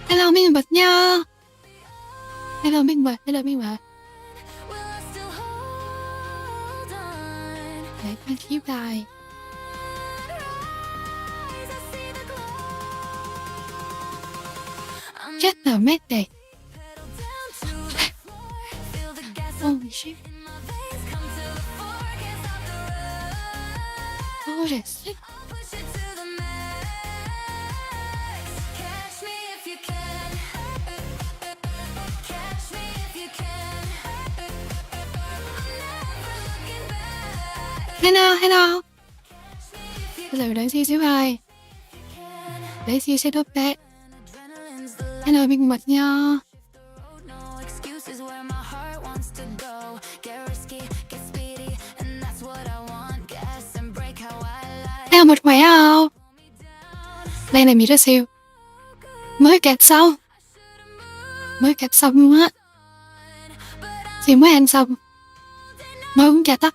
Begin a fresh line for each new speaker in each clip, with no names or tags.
Hello minh bật nha. Hello minh bật. Để con khiếp lại. Chết là mét này. Holy shit. Holy shit. Hello. Bây giờ đánh xíu thôi. Để xíu sẽ đốt bé. Hello minh bật nha. Hello một khỏe không? Đây là Mỹ siêu. Mới kẹp xong luôn á. Siêu mới ăn xong. Mới uống trà tắc.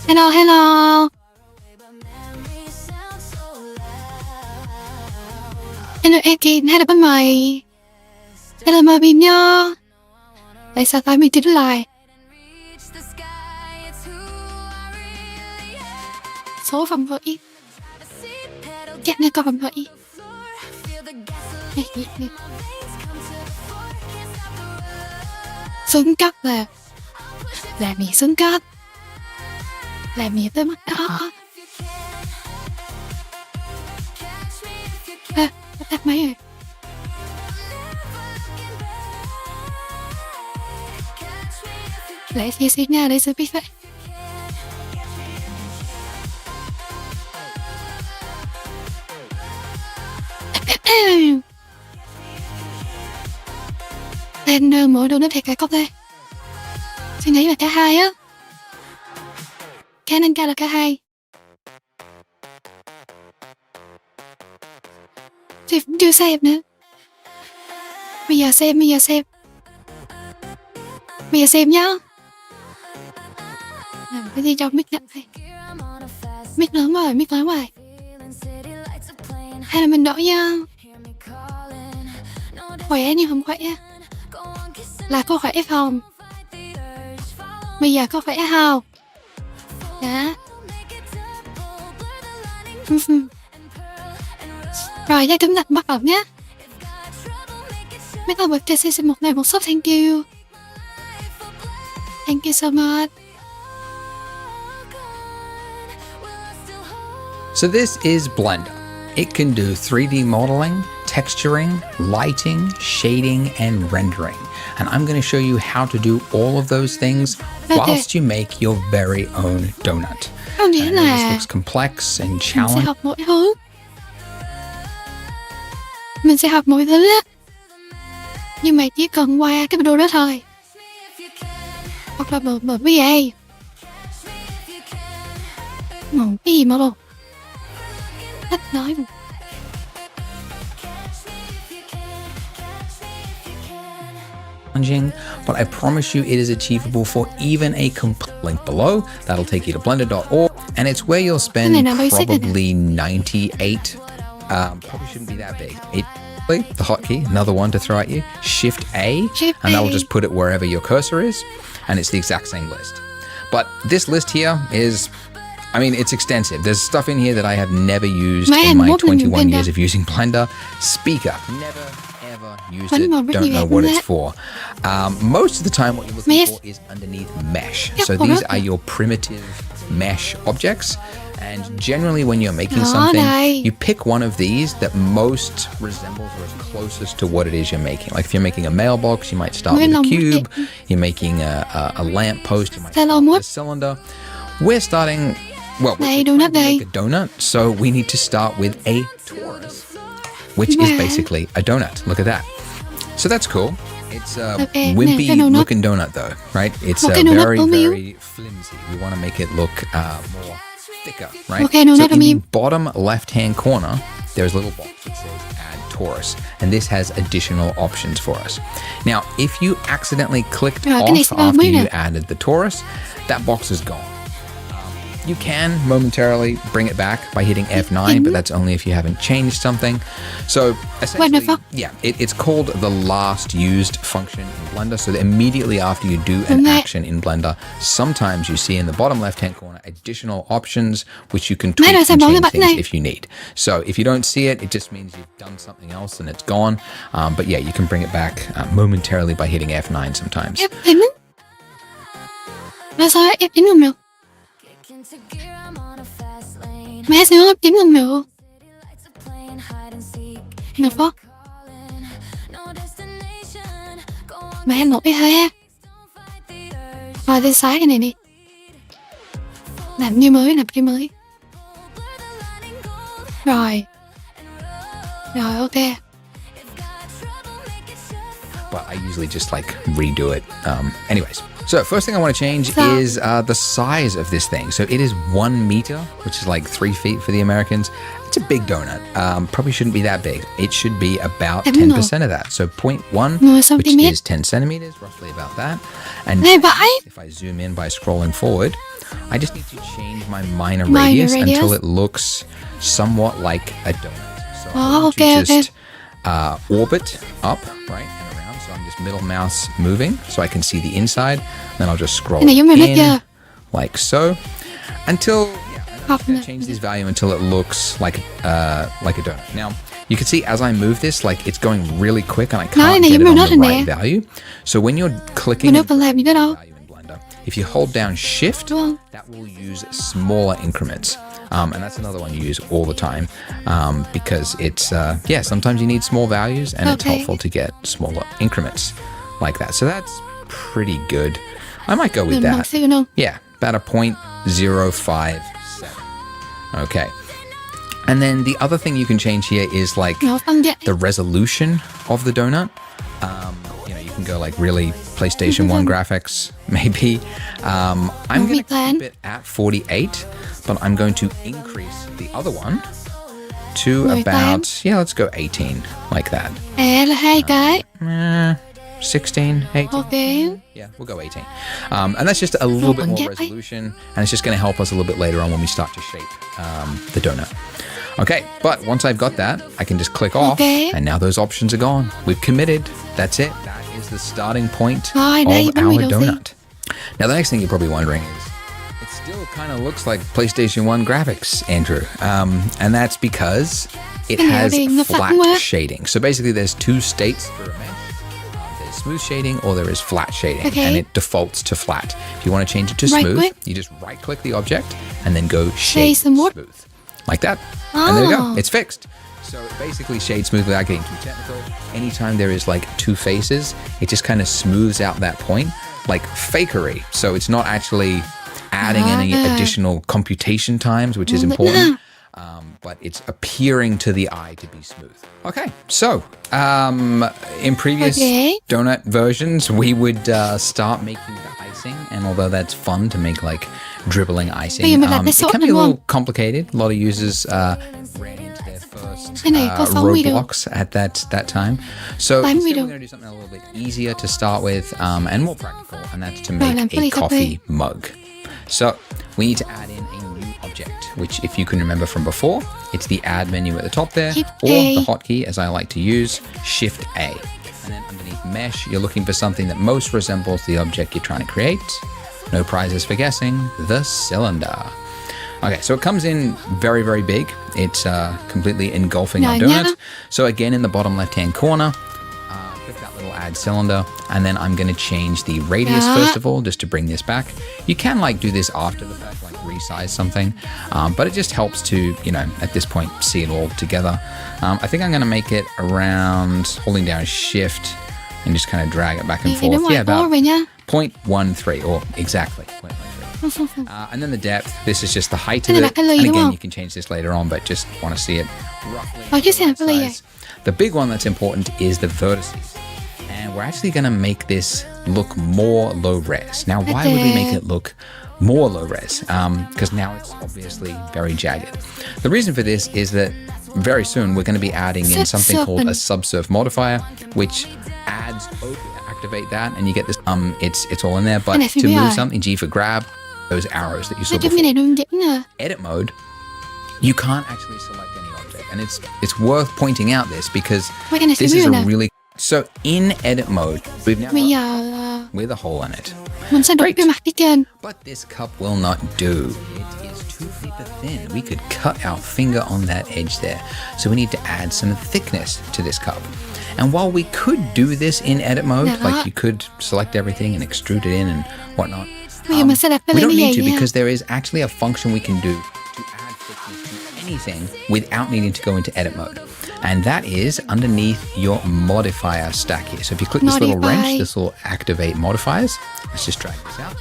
Hello. Hello Ekin, hello bên mày. Hello Marvin nha. Tại sao tay mình tính lại? Số phòng hỡi. Chắc nên có phòng hỡi. Xuống cấp là mình xuống cấp. Là mình tới mắt đó. Tắt máy rồi. Lấy xí nha, lấy sự biết vậy. Lên mỗi đôi nó thiệt cái cốc đây. Suy nghĩ là cả hai á. Khả năng cao là cả hai. Thì cũng chưa xem nữa. Bây giờ xem nhá. Cái gì trong mic nặng này. Mic lớn rồi. Hay là mình đổi nha. Khỏe nhưng không khỏe. Là có khỏe không? Bây giờ có khỏe không? Dạ. Rồi chắc chúng ta bắt đầu nhé. Mấy con bật trên xin một ngày một shop. Thank you. Thank you so much.
So this is Blender. It can do 3D modeling, texturing, lighting, shading, and rendering. And I'm going to show you how to do all of those things whilst you make your very own donut.
Không nghĩa là
this looks complex and
mình sẽ
challenging.
học mỗi thứ. Mình sẽ học mỗi thứ á. Nhưng mà chỉ cần qua cái video đó thôi. Hoặc là mở cái gì. Mở cái gì mà luôn. Cách nói luôn.
Challenging, but I promise you it is achievable for even a complete link below. That'll take you to blender.org, and it's where you'll spend probably 98. Probably shouldn't be that big. The hotkey, another one to throw at you. Shift A, and that will just put it wherever your cursor is, and it's the exact same list. But this list here is, I mean, it's extensive. There's stuff in here that I have never used in my 21 years of using Blender. Speaker, never ever used it, don't know what it's for. Most of the time what you're looking for is underneath mesh. So these are your primitive mesh objects. And generally when you're making something, you pick one of these that most resembles or is closest to what it is you're making. Like if you're making a mailbox, you might start with a cube. You're making a lamp post, you might start with a cylinder. we're starting, well, we're
Đây,
trying
donut
to
đây.
make a donut, so we need to start with a torus, which is
Wow.
basically a donut. Look at that. So that's cool. It's a
Okay,
wimpy
nè, cái donut.
looking donut though, right? It's
Một cái donut
very,
ốm yếu.
very flimsy. We want to make it look more thicker, right?
Một cái donut
So
ốm
in the
yếu.
bottom left-hand corner, there's a little box that says add torus, and this has additional options for us. Now, if you accidentally clicked
Rồi, cái này
off
sẽ bao
after
mấy
you
nè.
added the torus, that box is gone. You can momentarily bring it back by hitting F9, but that's only if you haven't changed something. So essentially,
fuck?
yeah, it's called the last used function in Blender. So that immediately after you do an
Mẹ.
action in Blender, sometimes you see in the bottom left-hand corner additional options which you can
Mẹ
tweak
rồi, sao
and
bấm cái
change
button
things
này?
if you need. So if you don't see it, it just means you've done something else and it's gone. But yeah, you can bring it back momentarily by hitting F9 sometimes.
F9 á? Mà sao F9 không được? Mẹ sao F9 không được? Được không? Mẹ nổi ha. Rồi tôi xóa cái này đi. Làm như mới. Rồi. Rồi, ok.
But I usually just like redo it. Anyways, so first thing I want to change
So-
is the size of this thing. So it is 1 meter, which is like 3 feet for the Americans. It's a big donut. Probably shouldn't be that big. It should be about 10% of that. So 0.1,
Nửa
which
centimet.
is 10 centimeters, roughly about that. And
Này vãi.
if I zoom in by scrolling forward, I just need to change my minor
Minor
radius
radius.
until it looks somewhat like a donut. So I
Oh,
want
okay,
to just orbit up, right, and around. So I'm just middle mouse moving so I can see the inside. Then I'll just scroll
Cái này giống như
in
chưa?
like so until I'm
Học
just gonna
nè.
change this value until it looks like a donut. Now you can see as I move this, like it's going really quick and I
Nói
can't
này
get
giống
it
như
on the
donut
right
nè.
value. So when you're clicking
Mình đâu cần làm gì nữa đâu.
value in Blender, if you hold down Shift,
Đúng không?
that will use smaller increments. And that's another one you use all the time because it's, sometimes you need small values and it's
Okay.
helpful to get smaller increments like that. So that's pretty good. I might go with
Mình mặc
that.
siêu không?
Yeah, about a 0.057. Okay. And then the other thing you can change here is like
Nó phân vậy.
the resolution of the donut. You can go like really PlayStation 1 graphics, maybe. I'm going to
plan.
keep it at 48, but I'm going to increase the other one to
18.
about, let's go 18, like that.
Là 2 cái.
16, 18.
Ok.
Yeah, we'll go 18. And that's just a little bit more
yeah.
resolution, and it's just going to help us a little bit later on when we start to shape the donut. Okay, but once I've got that, I can just click off,
Okay.
and now those options are gone. We've committed. That's it. That is the starting point
Rồi, đây,
of
bấm
our
video gì?
donut. Now, the next thing you're probably wondering is, it still kind of looks like PlayStation 1 graphics, Andrew. And that's because it
Cái này
has
đi, nó phẳng
flat
quá.
shading. So basically, there's two states for a mesh. There's smooth shading or there is flat shading,
Okay.
and it defaults to flat. If you want to change it to
Right
smooth,
click.
you just right-click the object and then go shade
smooth.
smooth, like that. And there you go.
Oh.
It's fixed. So it basically shades smooth without getting too technical. Anytime there is like two faces, it just kind of smooths out that point, like fakery. So it's not actually adding any
Ah.
additional computation times, which is
Đúng
important. But it's appearing to the eye to be smooth. Okay, so in previous
Okay.
donut versions, we would start making the icing, and although that's fun to make like dribbling icing,
Bây giờ mình làm cái
it
sốt
can be a
đúng
little
không?
complicated. A lot of users ran into their first
Cái này có phóng video.
roadblocks at that time. So
Phóng
instead
video.
we're going to do something a little bit easier to start with and more practical, and that's to
Rồi,
make
làm
a
cái ly cà phê.
coffee mug. So we need to add in a new object, which if you can remember from before, it's the add menu at the top there,
Shift
or
A.
the hotkey as I like to use, Shift A. And then underneath mesh, you're looking for something that most resembles the object you're trying to create. No prizes for guessing, the cylinder. Okay, so it comes in very, very big. It's completely engulfing our
Rồi nhá.
donut. So again, in the bottom left-hand corner, click that little add cylinder, and then I'm going to change the radius
Yeah.
first of all, just to bring this back. You can like do this after the fact, like resize something, but it just helps to, at this point, see it all together. I think I'm going to make it around holding down Shift and just kind of drag it back and
Thì nó
forth.
ngoài
Yeah,
to
about
rồi nha.
0.13, or exactly 0.13. And then the depth, this is just the height of
Đây là
it.
cái ly
And
đúng
again,
không?
you can change this later on, but just want to see it roughly.
Chiếc xe là cái ly
size. The big one that's important is the vertices. And we're actually going to make this look more low res. Now, why would we make it look more low res? Because now it's obviously very jagged. The reason for this is that very soon we're going to be adding in something called a subsurf modifier, which adds activate that, and you get this. It's all in there. But to move something, G for grab, those arrows that you saw
Cái
before.
này đơn giản à.
Edit mode, you can't actually select any object, and it's worth pointing out this because
Mấy cái này
this is
nè.
a really so in edit mode we've now
Bây
got
giờ
with a hole in it.
mình sẽ đục
Great.
cái mặt phía trên.
But this cup will not do. It is too paper thin. We could cut our finger on that edge there. So we need to add some thickness to this cup. And while we could do this in edit mode, like you could select everything and extrude it in and whatnot,
Bây giờ mình sẽ đặt cái
we
ly
don't
như
need
vậy
to
nha.
because there is actually a function we can do to add thickness to anything without needing to go into edit mode. And that is underneath your modifier stack here. So if you click this little wrench, this will activate modifiers. Let's just drag this out.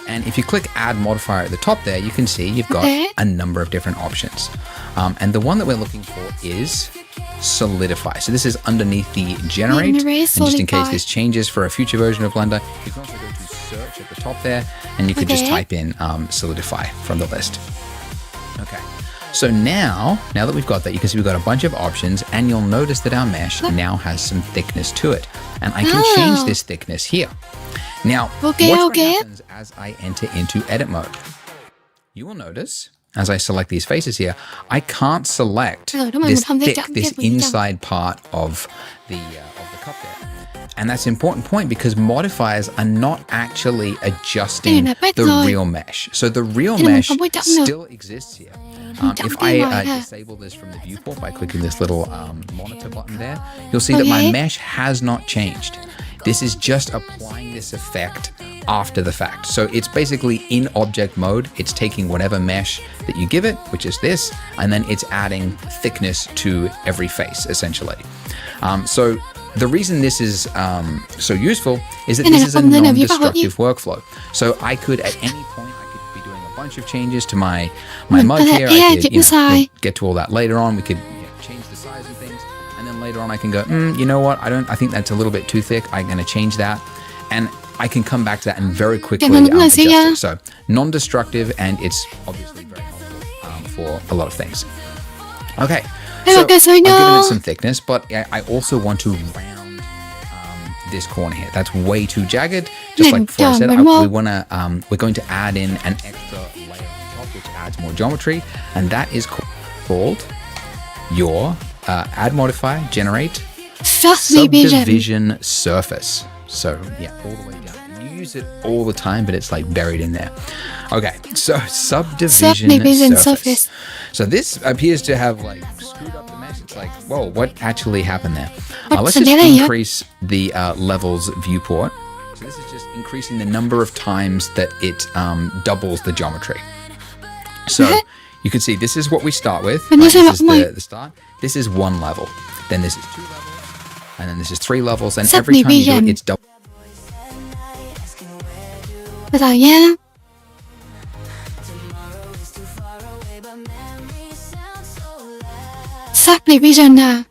And if you click add modifier at the top there, you can see you've got a number of different options. And the one that we're looking for is solidify. So this is underneath the generate. And just in case this changes for a future version of Blender, you can also go to search at the top there, and you could just type in solidify from the list. Okay. So now that we've got that, you can see we've got a bunch of options, and you'll notice that our mesh now has some thickness to it. And I can change this thickness here. Now, what happens as I enter into edit mode? You will notice, as I select these faces here, I can't select this inside part of the cup there. And that's an important point because modifiers are not actually adjusting the real mesh. So the real mesh still exists here. If I disable this from the viewport by clicking this little monitor button there, you'll see that my mesh has not changed. This is just applying this effect after the fact. So it's basically in object mode. It's taking whatever mesh that you give it, which is this, and then it's adding thickness to every face, essentially. So the reason this is so useful is that this is a non-destructive workflow. So I could, at any point, I could be doing a bunch of changes to my mud here. I could we'll get to all that later on. We could change the size and things. And then later on I can go, you know what, I think that's a little bit too thick. I'm going to change that. And I can come back to that and very quickly adjust it. So non-destructive, and it's obviously very helpful for a lot of things. Okay, so I've given it some thickness, but I also want to round this corner here. That's way too jagged. Just like before I said, we're going to add in an extra layer on top, which adds more geometry, and that is called your add modifier, generate subdivision surface. So yeah, all the way down. You use it all the time, but it's like buried in there. Okay, so subdivision surface. So this appears to have like screwed up the mesh. It's like, whoa, what actually happened there? Let's just increase the levels viewport. So this is just increasing the number of times that it doubles the geometry. So you can see this is what we start with. Right? This is the start. This is one level. Then this is 2 levels. And then this is 3 levels. And every time you do it, it's double.
Bây giờ nha. Subdivision à.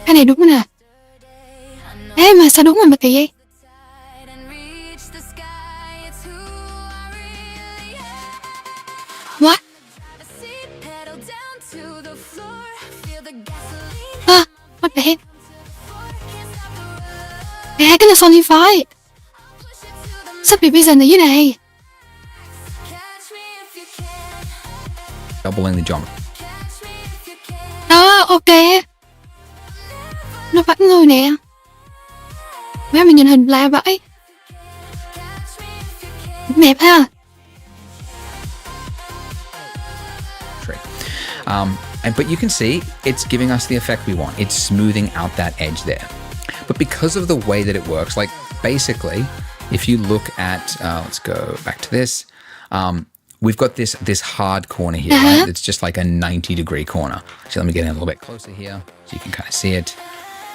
Cái này đúng nè. Ê mà sao đúng rồi mà kỳ vậy? What? What the heck? À, cái là Solidify. Subdivision ở dưới này.
Doubling the geometry.
Đó, ok. Nó vẫn rồi nè. Má mình nhìn hình lạ vậy. Đẹp ha.
But you can see it's giving us the effect we want. It's smoothing out that edge there. But because of the way that it works, like basically, if you look at, let's go back to this. We've got this hard corner here, right? It's just like a 90-degree corner. So let me get in a little bit closer here so you can kind of see it.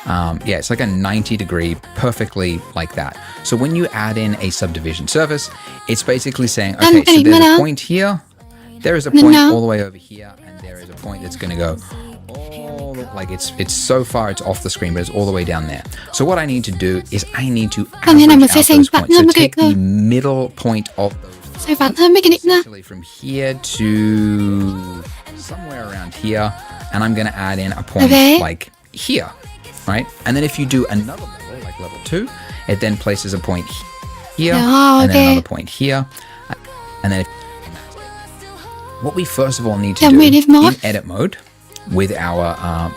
Yeah, it's like a 90-degree, perfectly like that. So when you add in a subdivision surface, it's basically saying, okay, so there's a point here, there is a point all the way over here, and there is a point that's going to go all like it's so far it's off the screen, but it's all the way down there. So what I need to do is I need to average out those points. So take the middle point of those, essentially from here to somewhere around here, and I'm going to add in a point like here, right? And then if you do another level, like level 2, it then places a point here, and then another point here, and then what we first of all need to do in edit mode with our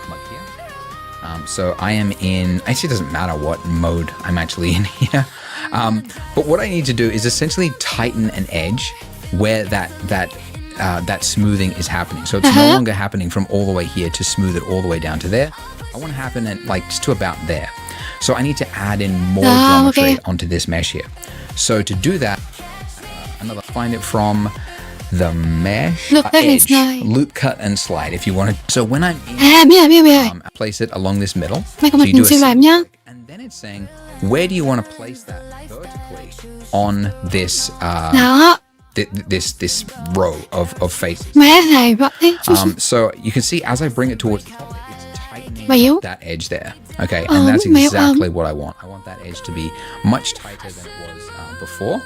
mug here. So I am in, actually it doesn't matter what mode I'm actually in here. But what I need to do is essentially tighten an edge where that smoothing is happening. So it's no longer happening from all the way here to smooth it all the way down to there. I want to happen at like just to about there. So I need to add in more geometry onto this mesh here. So to do that, find it from the mesh edge, loop, cut, and slide if you want to. So when I'm in, place it along this middle. So you do and then it's saying, where do you want to place that vertically on this this row of faces? So you can see as I bring it towards the top, it's tightening that edge there. Okay, and that's exactly what I want. I want that edge to be much tighter than it was before.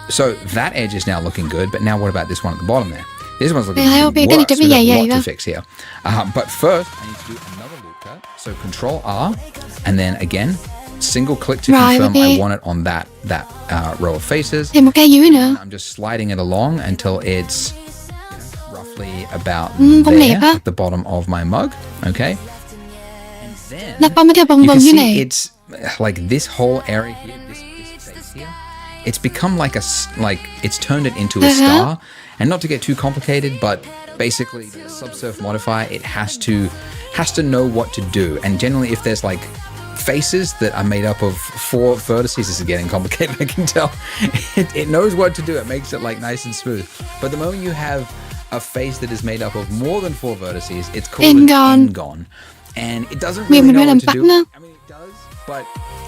So that edge is now looking good, but now what about this one at the bottom there? This one's looking worse. We've got a lot to fix here. But first, I need to do another loop cut. So Control R, and then again, single click to confirm I want it on that row of faces. And I'm just sliding it along until it's roughly about there at the bottom of my mug. Okay. And then you can see it's like this whole area here, this face here. It's become like it's turned it into a star. And not to get too complicated, but basically the subsurf modifier, it has to know what to do. And generally if there's like faces that are made up of 4 vertices, this is getting complicated, I can tell. It knows what to do. It makes it like nice and smooth. But the moment you have a face that is made up of more than 4 vertices, it's called an n-gon. And it doesn't really know what to do. I mean, it does, but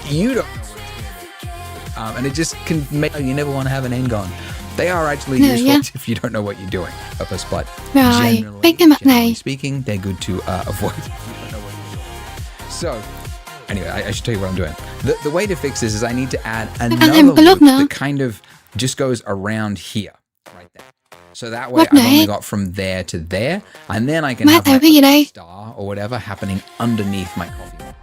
you don't know what it's going to do. And it just can make you never want to have an n-gon. They are actually useful if you don't know what you're doing. But generally speaking, they're good to avoid if you don't know what you're doing. So, anyway, I should tell you what I'm doing. The way to fix this is I need to add another loop that kind of just goes around here, right there. So that way I've only got from there to there, and then I can have my star or whatever happening underneath my coffee mug.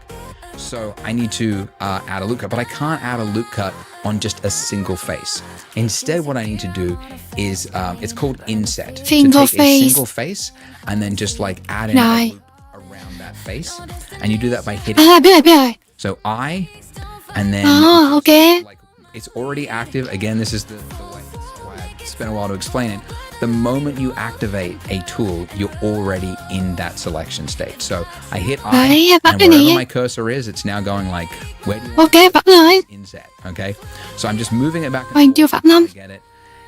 So I need to add a loop cut, but I can't add a loop cut on just a single face. Instead, what I need to do is, it's called inset. So take a single face and then just like add in a loop around that face. And you do that by hitting. So I, and then like it's already active. Again, this is the way. This is why I spent a while to explain it. The moment you activate a tool, you're already in that selection state. So I hit I, and wherever my cursor is, it's now going like, where do you inset, okay? So I'm just moving it back and forth to get it.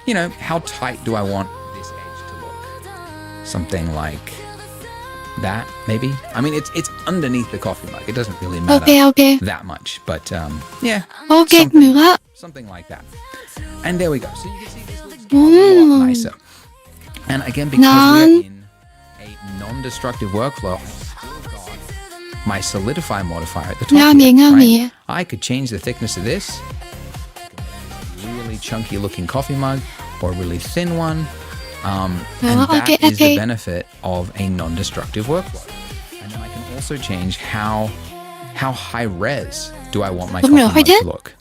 You know, how tight do I want this edge to look? Something like that, maybe? I mean, it's underneath the coffee mug. It doesn't really matter that much, but yeah, something like that. And there we go. So you can see this looks a lot nicer. And again, because we're in a non-destructive workflow, I've still got my solidify modifier at the top here, right? I could change the thickness of this. Really chunky looking coffee mug or a really thin one. And that is the benefit of a non-destructive workflow. And then I can also change how high res do I want my coffee mug to look.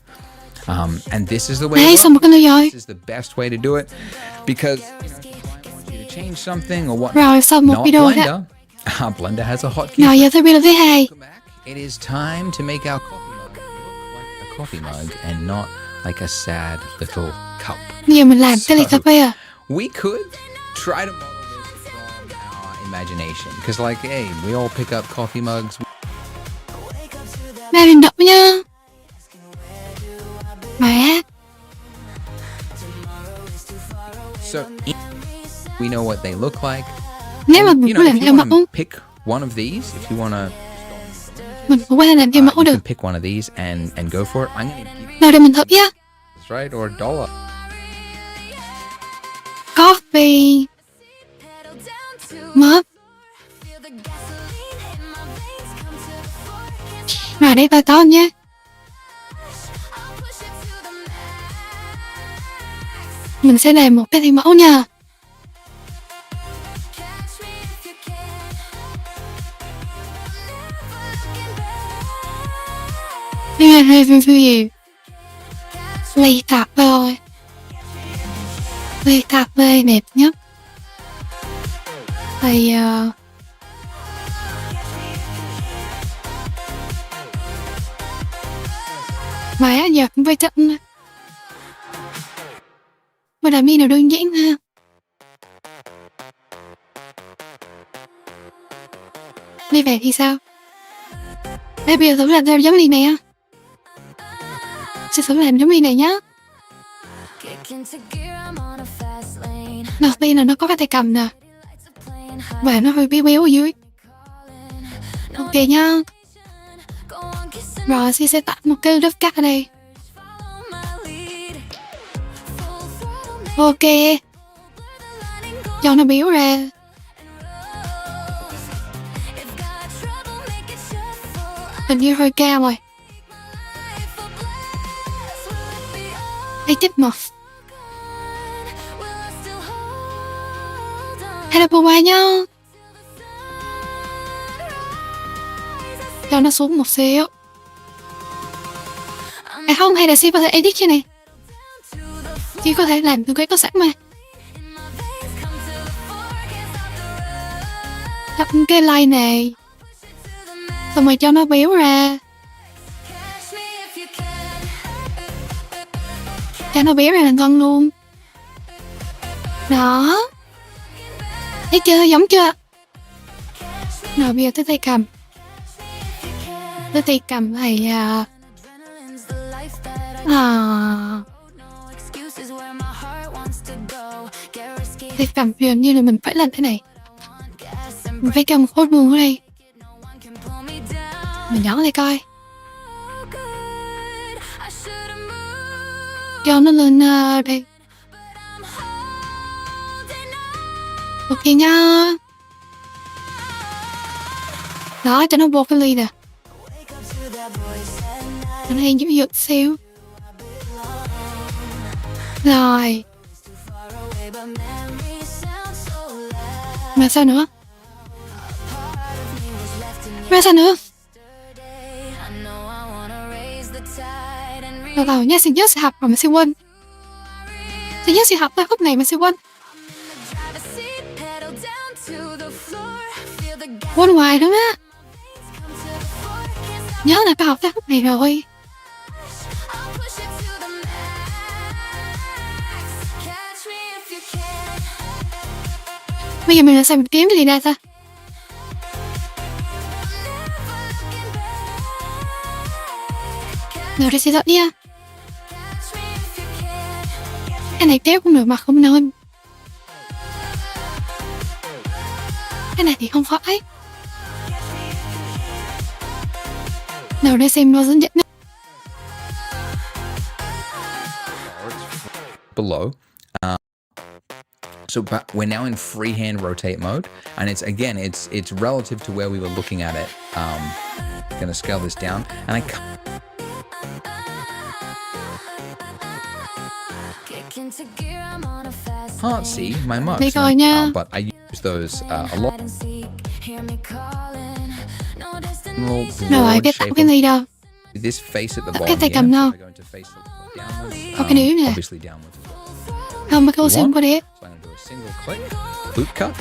And this is the way this is the best way to do it, because change something or what not Blender. Blender has a hotkey. It is time to make our coffee mug look like a coffee mug and not like a sad little cup. So, we could try to model this from our imagination, because like, hey, we all pick up coffee mugs. So we know what they look like. And, you know, if you want to pick one of these, if you want to
Mình cũng qua làm thêm mẫu
You
được.
can pick one of these and go for it. I'm going to give you
Nào để mình thử nha.
right or $1.
Coffee. Mớp. Rồi đây ta có nhé. Mình sẽ làm một cái thêm mẫu nha. Đây là gì? Ly cà phê. Ly cà phê đẹp nhất. Thì mà giờ cũng phải chậm. Mà làm gì nào đơn giản ha. Như vậy thì sao? Đây bây giờ thử làm theo giống ly này á. Sẽ thử làm giống ly này nhá. Đầu tiên là nó có cái tay cầm nè. Và nó hơi béo béo ở dưới. Ok nhá. Rồi sẽ tặng một cái lớp cắt ở đây. Ok. Cho nó béo ra. Hình như hơi cao rồi. Đây tiếp một. Hay là bù qua nhá. Cho nó xuống một xíu. À không, hay là sẽ có thể edit cái này. Chỉ có thể làm từ cái có sẵn mà. Đặt cái line này. Xong rồi cho nó béo ra. Cho nó béo ra là ngon luôn. Đó. Thấy chưa? Giống chưa? Rồi bây giờ tới tay cầm. Tới tay cầm này tay cầm dường như là mình phải làm thế này. Mình phải cầm khối buông ở đây. Mình nhỏ lại coi. Cho nó lên đây. Ok nha. Đó, cho nó vô cái ly nè. Cho nó giống như xíu. Rồi. Mà sao nữa? Mà sao nữa? Đầu nha, xin nhớ sẽ học rồi mà sẽ quên. Xin nhớ sẽ học tới khúc này mà sẽ quên. Quên hoài nữa á. Nhớ là có học tới khúc này rồi. Bây giờ mình làm sao mình kiếm cái gì ra ta? Rồi đây sẽ dọn đi nha. Cái này kéo cũng được mà không nên. Cái này thì không phải. Nào đây xem nó dẫn dẫn.
Below. So but we're now in freehand rotate mode, and it's relative to where we were looking at it. Gonna scale this down, and I can't see my marks, but I use those a lot.
Rồi cái tạo cái này đâu?
This face at the
cái
bottom
tay cầm đâu? Có cái níu nè. Không, mà câu xem qua đấy.
Single click, loop cut,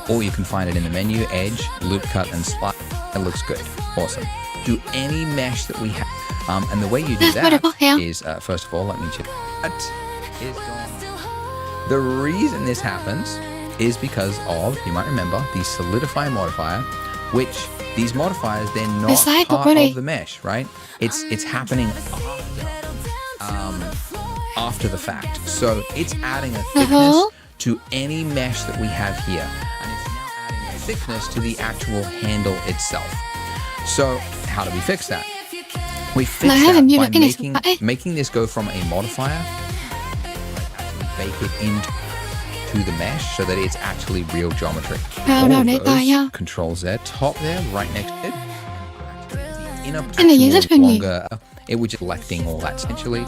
or you can find it in the menu, edge, loop cut, and slide. It looks good. Awesome. Do any mesh that we have. And the way you do that is, first of all, let me check. That is gone. The reason this happens is because of, you might remember, the solidify modifier, which these modifiers, they're not part of the mesh, right? It's happening after the fact. So it's adding a thickness to any mesh that we have here. And it's now adding a thickness to the actual handle itself. So how do we fix that? We fix that by making this go from a modifier, actually bake it into the mesh so that it's actually real geometry. Control Z, top there, right next to it. Inner longer, it was just collecting all that essentially.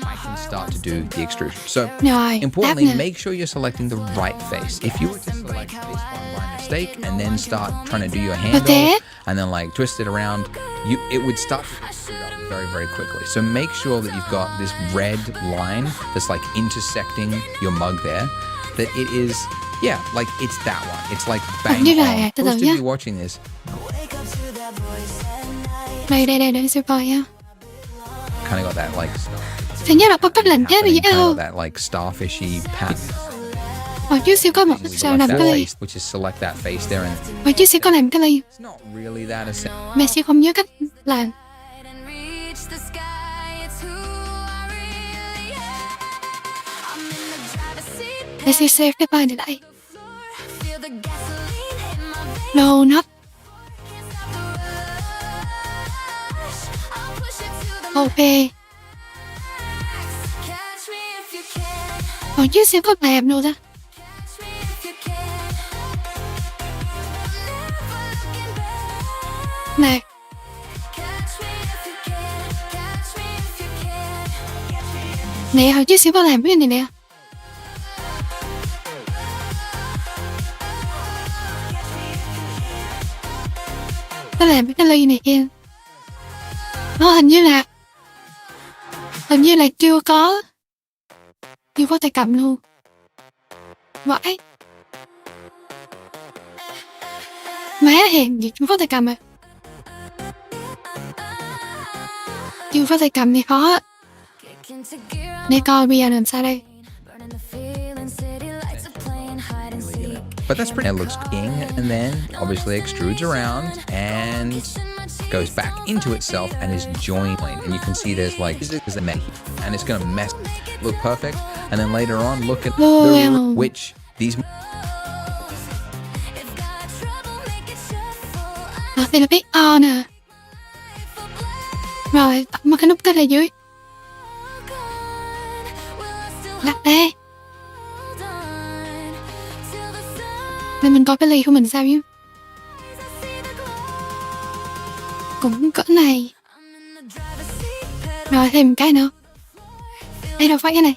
I can start to do the extrusion. So importantly, make sure you're selecting the right face. If you were to select this one by mistake and then start trying to do your handle and then like twist it around, it would start to screw up very, very quickly. So make sure that you've got this red line that's like intersecting your mug there, that it is, yeah, like it's that one. It's like bang on. Supposed to be watching this. Kind of got that like that like starfishy pattern. Which is select that face there and it's not really that essential.
Mẹ sẽ không nhớ cách làm. Mẹ sẽ save cái file này lại. No, not. Ok. Còn chứ sẽ có làm đâu ra. Này. Nè, hồi chứ sẽ có làm cái này nè. Nó làm cái ly này kia. Nó hình như là chưa có tay cầm luôn. Vãi. Má hèn gì chưa có tay cầm à. Chưa có tay cầm thì khó. Để coi bây giờ làm sao đây.
But that's pretty. It looks king, and then obviously extrudes around and goes back into itself and is joined. And you can see there's like there's a mesh, and it's gonna look perfect. And then later on, look at which these.
Đây là biết nè. Rồi, mà cái nút cái này dưới. Đặt đây. Để mình coi cái ly của mình sao nhé. Cũng cỡ này. Rồi thêm một cái nữa. Đây đâu phải cái này.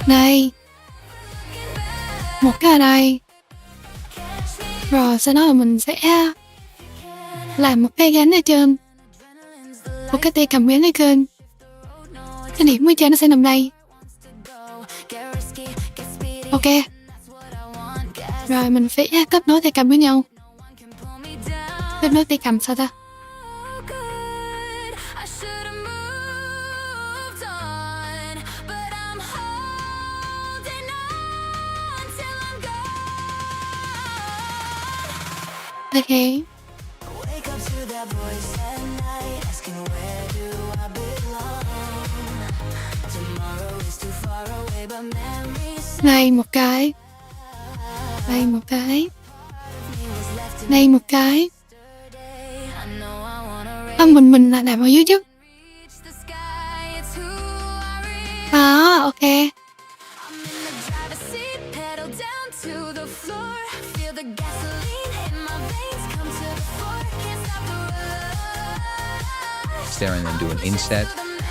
Này. Một cái ở đây. Rồi sau đó là mình sẽ làm một cái gánh ở trên. Một cái tay cầm gánh ở trên. Cái điểm ở trên nó sẽ nằm đây. Ok. Rồi mình phải kết nối tay cầm với nhau. Kết nối tay cầm sao ta? Ok. Này một cái. Đây một cái. Đây một cái. Mình là làm ở dưới chứ. Ok.
There and then do an inset.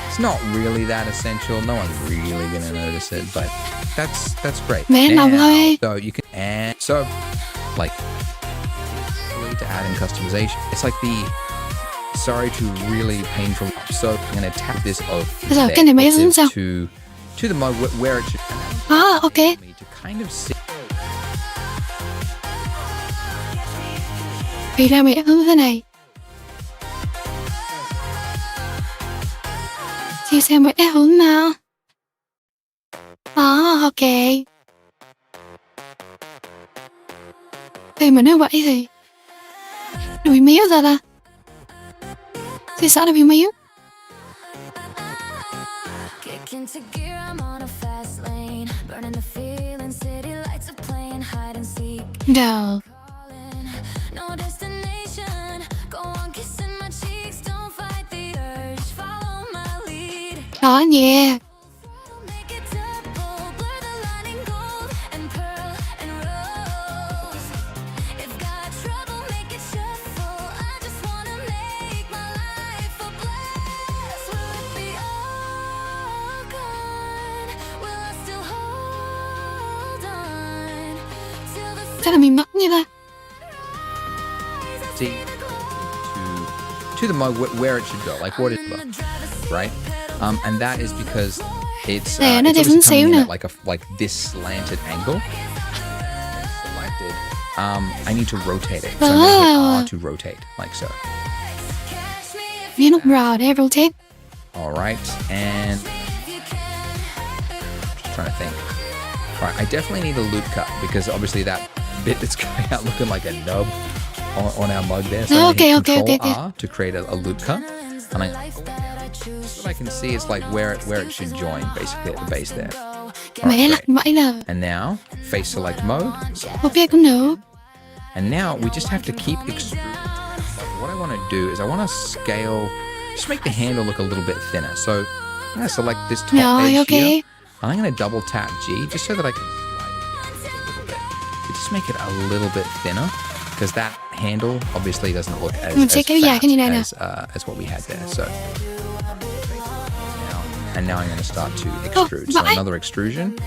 It's not really that essential. No one's really gonna notice it, but that's great. Now, so you can add like to add in customization. It's like the sorry to really painful. So I'm gonna tap this over to the mug where it should.
Okay.
To kind of see.
Thì ra mày hướng thế này. Chị xem mấy hướng nào. Ok. Thì mà nếu vậy thì nó bị méo ra ta. Thì sao nó bị méo? Đâu. Đó nha. Chắc là mình mất như ta.
See, to the mug where it should go, like what it right? And that is because it's
Nè, nó
it's
đẹp
obviously
xíu
coming in
nè.
at like this slanted angle. Selected. I need to rotate it. So I'm gonna hit R to rotate, like so.
Viết nút R để rotate.
All right, and just trying to think. All right, I definitely need a loop cut because obviously that bit that's coming out looking like a nub on our mug there. So I'm gonna hit Control R to create a loop cut, and what I can see is like where it should join, basically at the base there. All
Mẹ
right,
lặt
great.
mãi là.
And now face select mode.
Ok cũng được.
And now we just have to keep extruding. But what I want to do is I want to scale, just make the handle look a little bit thinner. So I'm going to select this top
Rồi,
edge
ok.
here. And I'm going to double tap G just so that I can slide it down a little bit. We just make it a little bit thinner because that handle obviously doesn't look as
Mình sẽ kéo dài cái như này nè.
as what we had there. So now I'm going to start to extrude. So
vãi.
another extrusion,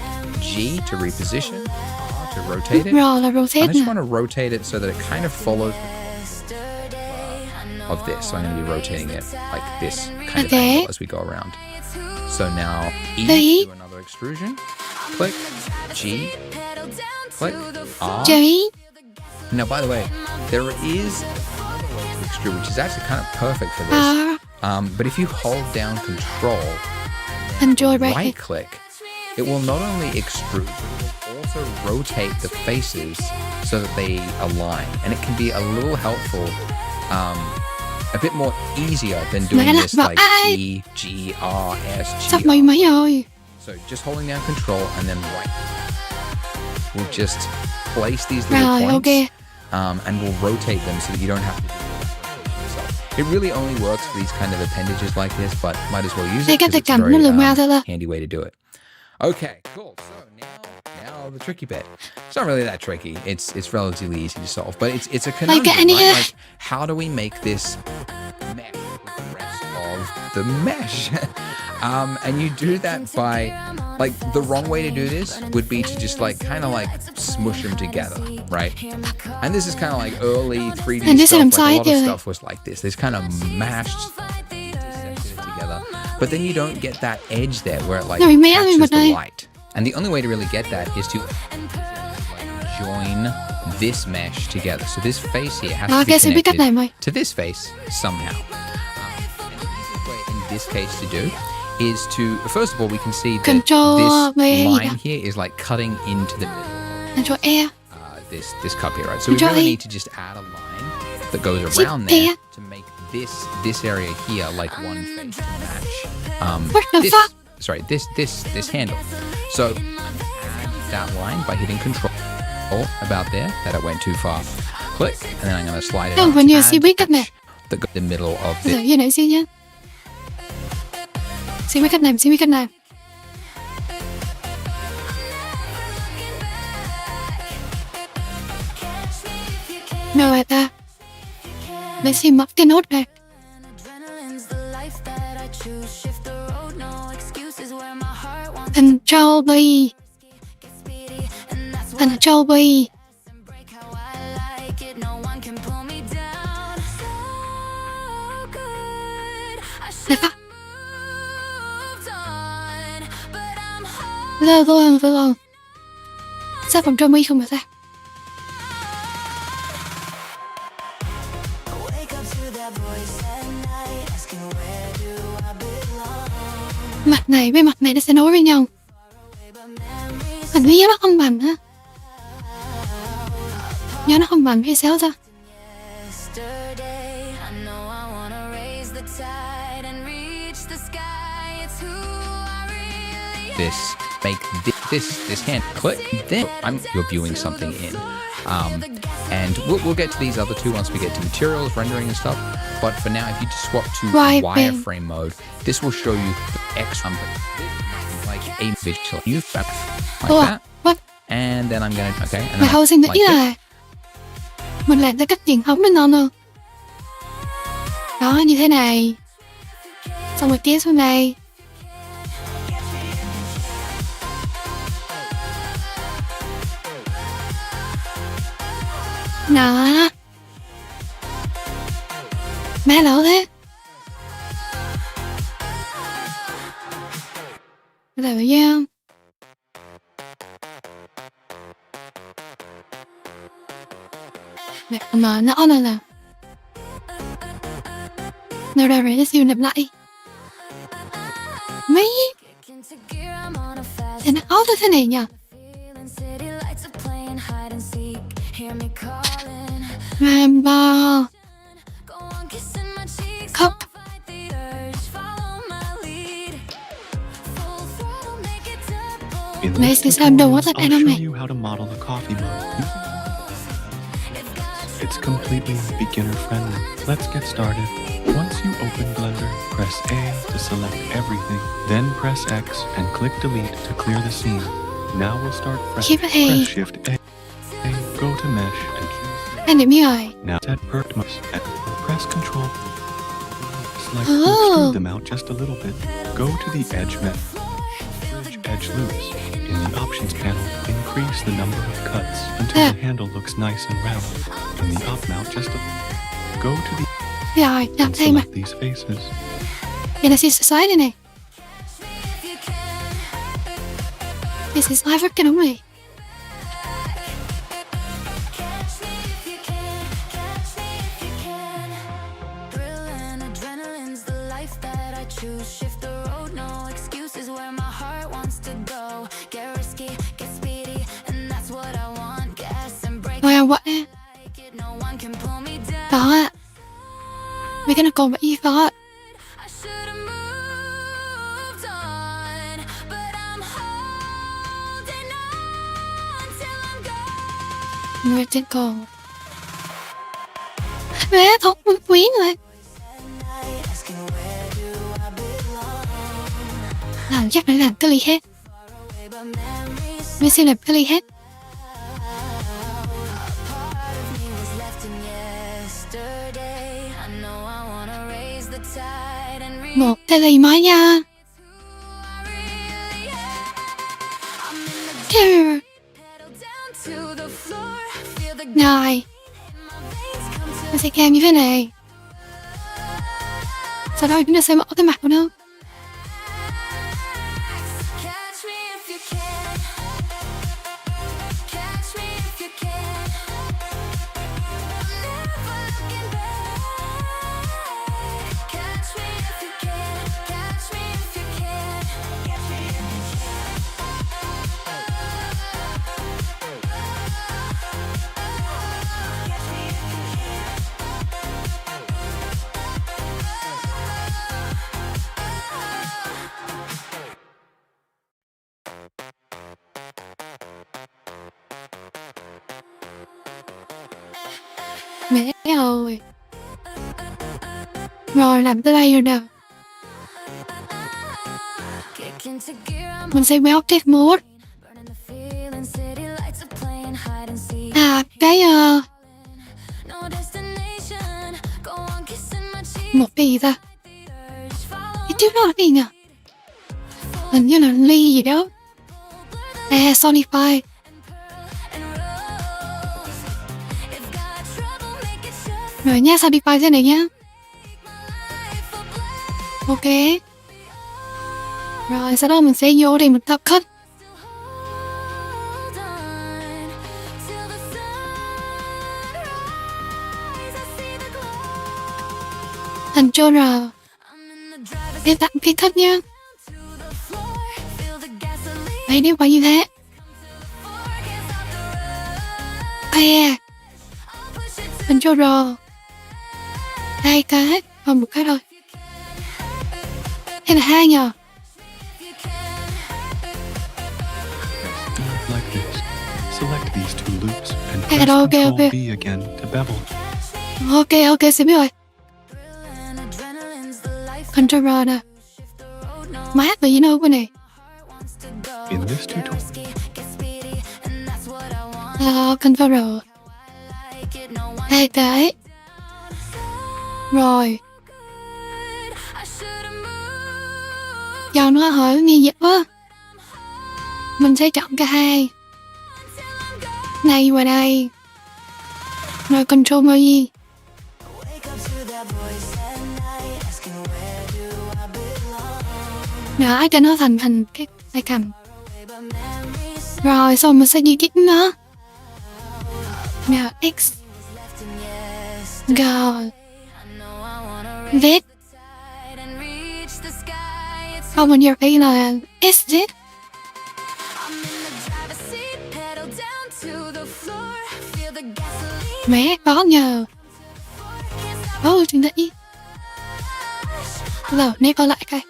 G to reposition, R to rotate it.
R là
I
rotate
just
nè.
want to rotate it so that it kind of follows of this. So I'm going to be rotating it like this kind of
Okay.
angle as we go around. So now E
Đấy.
to do another extrusion. Click, G, click, R.
Chơi.
Now, by the way, there is another way to extrude, which is actually kind of perfect for this.
R.
But if you hold down Control,
Enjoy bracket.
right click, it will not only extrude, but it will also rotate the faces so that they align. And it can be a little helpful, a bit more easier than doing
Mẹ là
this
bảo
like
ai?
E, G, R, S,
Sắp
G.
mày mấy rồi.
So just holding down Control and then right. We'll just place these little
Rồi,
points,
ok.
and we'll rotate them so that you don't have to do the rotation yourself. It really only works for these kind of appendages like this, but might as well use
Đây
it
cách
because
tay
it's a
cầm nó lườm ra thôi
very
là.
handy way to do it. Okay, cool. So now the tricky bit. It's not really that tricky. It's relatively easy to solve, but it's a conundrum,
cái anh
right?
ấy-
Like, how do we make this mesh with the rest of the mesh? And you do that by, like, the wrong way to do this would be to just like kind of like smush them together, right? And this is kind of like early 3D
And this
stuff.
is
Like, a lot of
inside,
stuff was like this. This kind of mashed it together, but then you don't get that edge there where it like
No, we may have
catches
but
the
I-
light. And the only way to really get that is to join this mesh together. So this face here has to be
Ok, sẽ biết cách này
connected
mày.
to this face somehow. And the easiest way in this case to do is to, first of all, we can see that
Control
this
V.
line here is like cutting into the middle
Control E.
this cup here, right? So we
Control
really
E.
need to just add a line that goes
Shift
around
E.
there to make this area here like one face to match
What the
this,
fuck?
sorry, this handle. So I'm gonna add that line by hitting Control about there. That it went too far. Click, and then I'm going to slide it
Không,
up
hình
to
như
add
sẽ biết cách này.
that go in the middle of
Giờ
this.
như này xin nhá. Xin biết cách này, xin biết cách này. Rồi ta. Để xin mất cái nốt này. Control B. Control B. Này phát. Vâng. Sao còn Control B không mà ta? Mặt này với mặt này nó sẽ nối với nhau. Hình như nó không bằng ha. nhớ nó không bằng hay sao ta?
This hand click, then you're viewing something in. And we'll get to these other two once we get to materials, rendering and stuff. But for now, if you just swap to wireframe mode, this will show you the X number, like a visual. You like that.
What?
And then I'm gonna and
Mày không xin được ý là mình làm theo cách truyền thống bên non không? Đó, như thế này. Xong rồi tiếp xuống đây. Đó. Má lỗ thế. Là vậy không? Mà nó là nào ra để siêu nạp lại. Mấy thì nó áo thế này nhỉ? Rambo khóc. Này thì sao đâu có thật anh không này?
It's completely beginner friendly. Let's get started. Once you open Blender, press A to select everything, then press X and click delete to clear the scene. Now we'll start fresh. Press Shift A. Go to Mesh and choose.
Anh điểm rồi.
Now set Pertmas and press Control. Select extrude them out just a little bit. Go to the Edge Mesh. Bridge Edge Loops. In the Options panel, increase the number of cuts until the handle looks nice and round. In the Up mount, just go to the
rồi, làm thêm mà.
These faces.
Vậy là slide đây này. Thì slide rất cái đúng này. Wow, what? Đó. We're gonna go what you thought. We're just go. Mẹ thật quý rồi. Làm chắc phải làm cái ly hết. Mình sẽ làm cái ly hết. Một cái ly mới nha. Rồi. Mình sẽ kèm như thế này. Sau đó chúng ta sẽ mở cái mặt của nó. Mẹ ơi. Rồi làm tới đây rồi nào. Mình sẽ báo test mode. À cái một cái gì ta? Cái trước đó là cái gì nhỉ? Hình như là ly gì đó. À Sonify. Rồi nha, sao đi quay thế này nhá. Ok. Rồi sau đó mình sẽ vô đây mình tập cut. Ctrl R để tặng cái thấp nhá. Đấy, nếu quay như thế. À, controller. 2 cái, còn 1 cái thôi. Hay là 2 nhờ?
Press E like this. Select these 2 loops and
Hey,
press
okay,
Ctrl
okay.
B again to bevel.
Ok, xin biết rồi. Controller nè. Mát về gì đâu cái này.
In this tutorial,
Controller. 2 cái. Rồi. Do nó hỏi nghe dễ quá. Mình sẽ chọn cả 2. Này qua đây. Rồi control gì? Đó, cho nó thành cái tay cầm. Rồi xong mình sẽ di chuyển nó. Nào X G Z. Không, mình giờ phải là SZ. Mẹ có nhờ. Chuyện đấy. Rồi, nét có lại coi.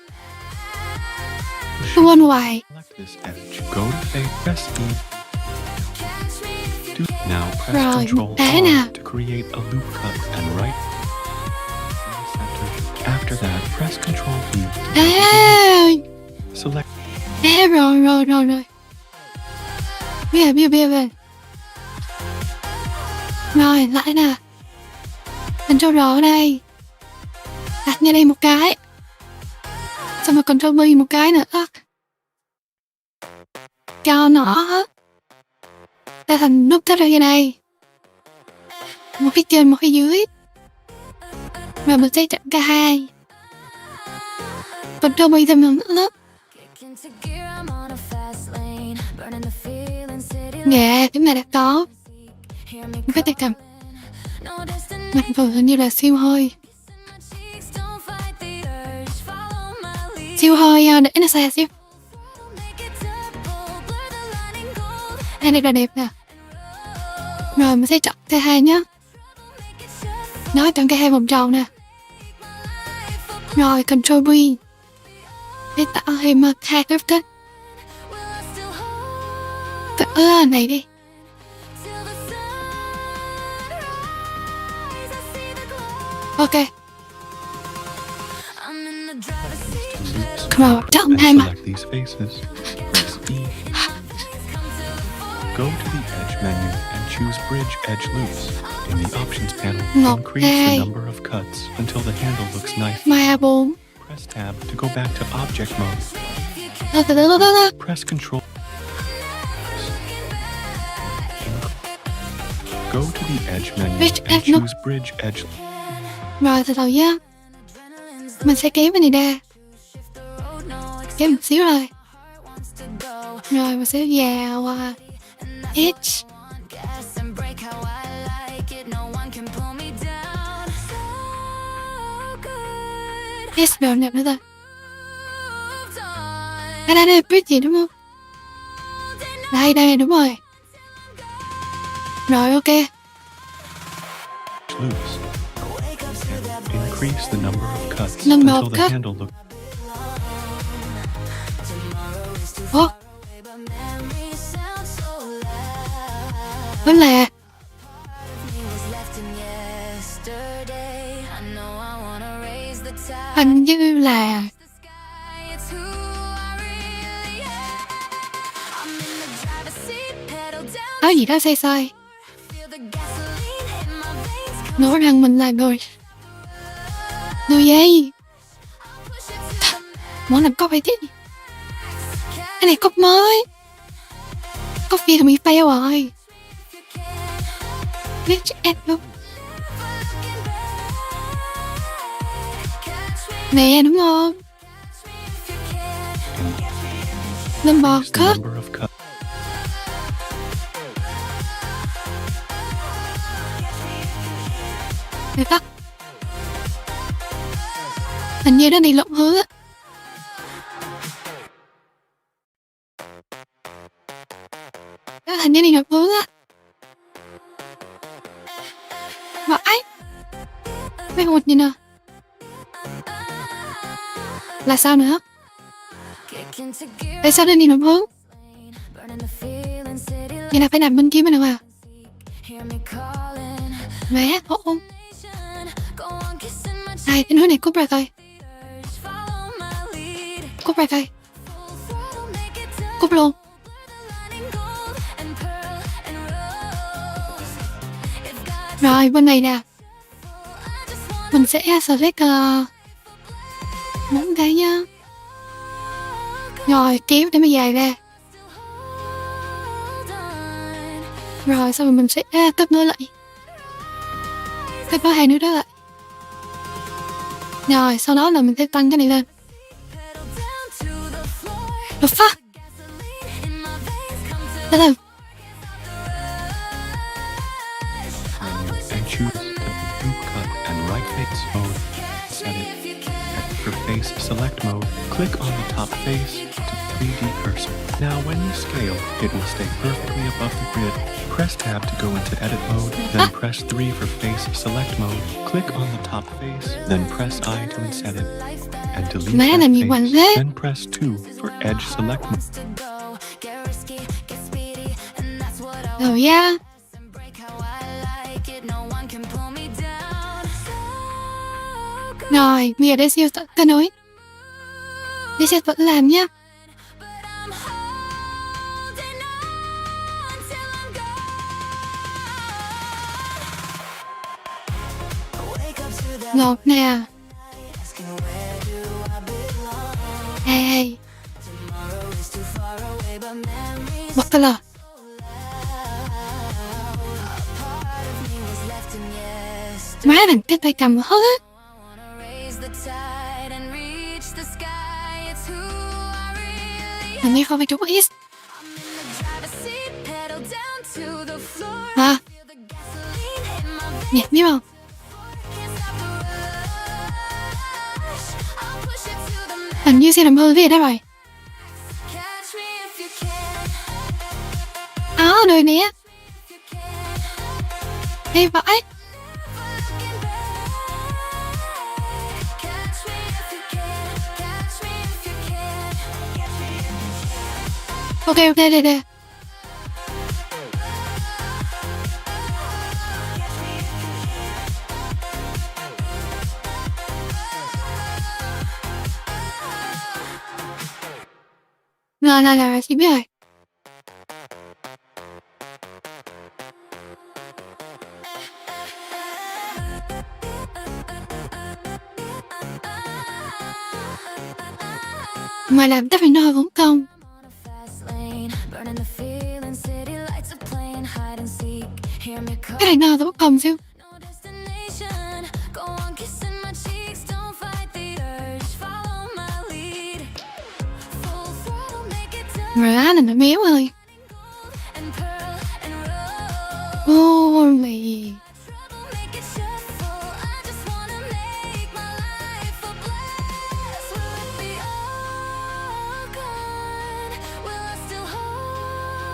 Quên hoài.
select this edge. Go to fade, press E. Now press
Rồi,
Ctrl
thế nè.
R to create a loop cut and right. Center. After that, press Ctrl V to
Ê,
select.
rồi. Biết. Rồi, lại nè. Control R ở đây. Đặt ngay đây 1 cái. Xong rồi Control V 1 cái nữa. Cho nó ta thành nút tách ra như này. Một phía trên, một phía dưới. Rồi mình sẽ chọn cả 2. Control V thêm một lớp. Dạ, cái này đã có. Một cái tay cầm. Mình vừa hình như là siêu hơi. Siêu hơi để nó xa xíu. Đây là đẹp nè. Rồi mình sẽ chọn cái 2 nhé. Nói chọn cái 2 vòng tròn nè. Rồi Ctrl V để tạo thêm 2 cái kết. Này đi. Ok. Rồi chọn
And
2 mặt.
select these faces. Press E. Go to the Edge menu and choose Bridge Edge Loops. In the Options panel, increase the number of cuts until the handle looks nice.
Mai 4.
Press Tab to go back to Object mode.
Từ.
Press Control. Go to the Edge menu
Bridge
and
Edge Loop.
choose Bridge Edge.
Rồi từ từ nhá. Mình sẽ kéo cái này ra. Kéo một xíu rồi. Rồi mình sẽ vào Edge. Edge rồi đẹp nữa ta. Đây bridge gì đúng không? Đây đúng rồi. Rồi ok.
Loops. Increase the number of cuts
Number of
until the
cut.
handle looks.
Vẫn là hình như là có gì đó sai. Nói rằng mình là người dây. Muốn làm copy tiếp. Cái này copy mới. Copy thì bị fail rồi. Let's add luôn. Nè đúng không? Number cut. Để tắt. Hình như nó đi lộn hướng á. Hình như đi lộn hướng á. Mấy hụt gì nè. Là sao nữa? Tại sao nên đi một hướng? Vậy là phải nằm bên kia mới được à? Mẹ, không. Này, cái núi này cút ra coi. Cút ra coi. Cút luôn. Rồi, bên này nè. Mình sẽ select 4 cái nhá. Rồi, kéo để mà dài ra. Rồi, sau rồi mình sẽ kết nối lại. Kết nối hai núi đó lại. Rồi, sau đó là mình sẽ tăng cái này lên. Đột phá. Từ từ.
And choose the loop cut and right face mode. Set it. For face select mode, click on the top face to 3D cursor. Now when you scale, it will stay perfectly above the grid. Press tab to go into edit mode, then press 3 for face select mode. Click on the top face, then press I to inset it. And delete
Má
that
làm gì hoành
face,
thế?
then press 2 for edge select mode.
Rồi nha. Rồi, bây giờ để siêu kết nối. Để siêu vẫn làm nhá. Ngọt nè. Hey. Bật tao lờ. Má đừng cái tay cầm hết. Hình như không phải trúng ít. Hả? Nhạc biết không? Hình như sẽ làm hơi về đó rồi. Đời nè. Ê vãi. Ok, đây. Rồi, chị biết rồi. Mà làm tất phải nói vốn công. Cái này nào tôi bắt cầm siêu. Rồi á, này nó méo ơi. Holy.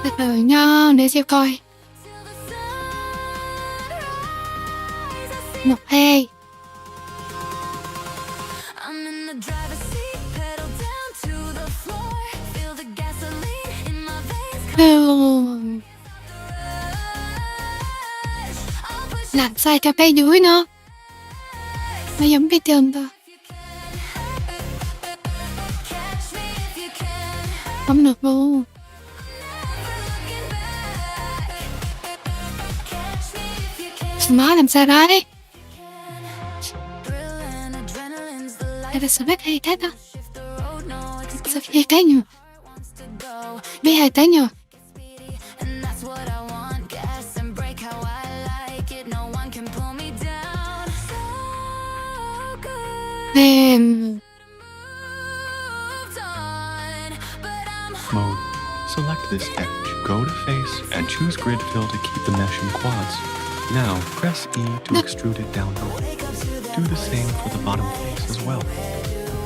Từ từ nha, để xem coi. 1, 2. Làm sai cho cái dưới nữa. Nó giống cái chân thôi. Không được luôn. Má làm sao đấy? Đây là sao biết hay thế đó? Sao biết cái nhờ? Biết hay thế nhờ?
Mode. Select this edge, go to face, and choose grid fill to keep the mesh in quads. Now, press E to extrude it downward. Do the same for the bottom face as well.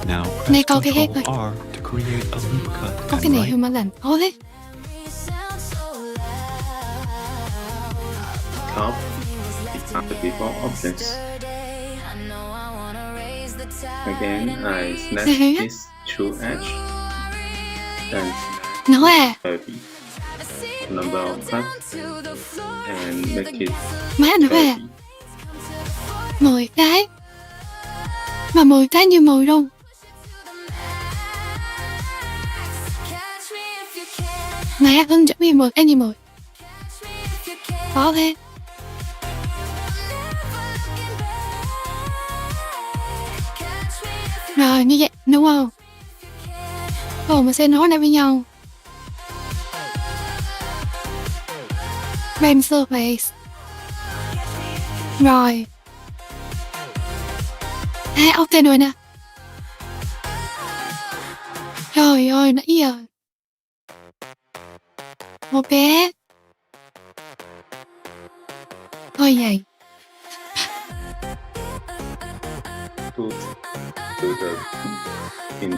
Now, press Ctrl R to create a loop cut.
Có cái này mà làm khó thế.
Top, define the default objects. Again, I snap this two edge and
Nó à,
30 number of cuts and make it
má nó à,
30.
10 cái. Mà 10 cái như 10 luôn. Mẹ hướng dẫn em 10 cái như 10. Khó thế. Rồi như vậy đúng không? Ồ, mình sẽ nói lại với nhau. Frame surface. Rồi. À, ok rồi nè. Trời ơi, nãy giờ. Ok. Thôi vậy.
To the in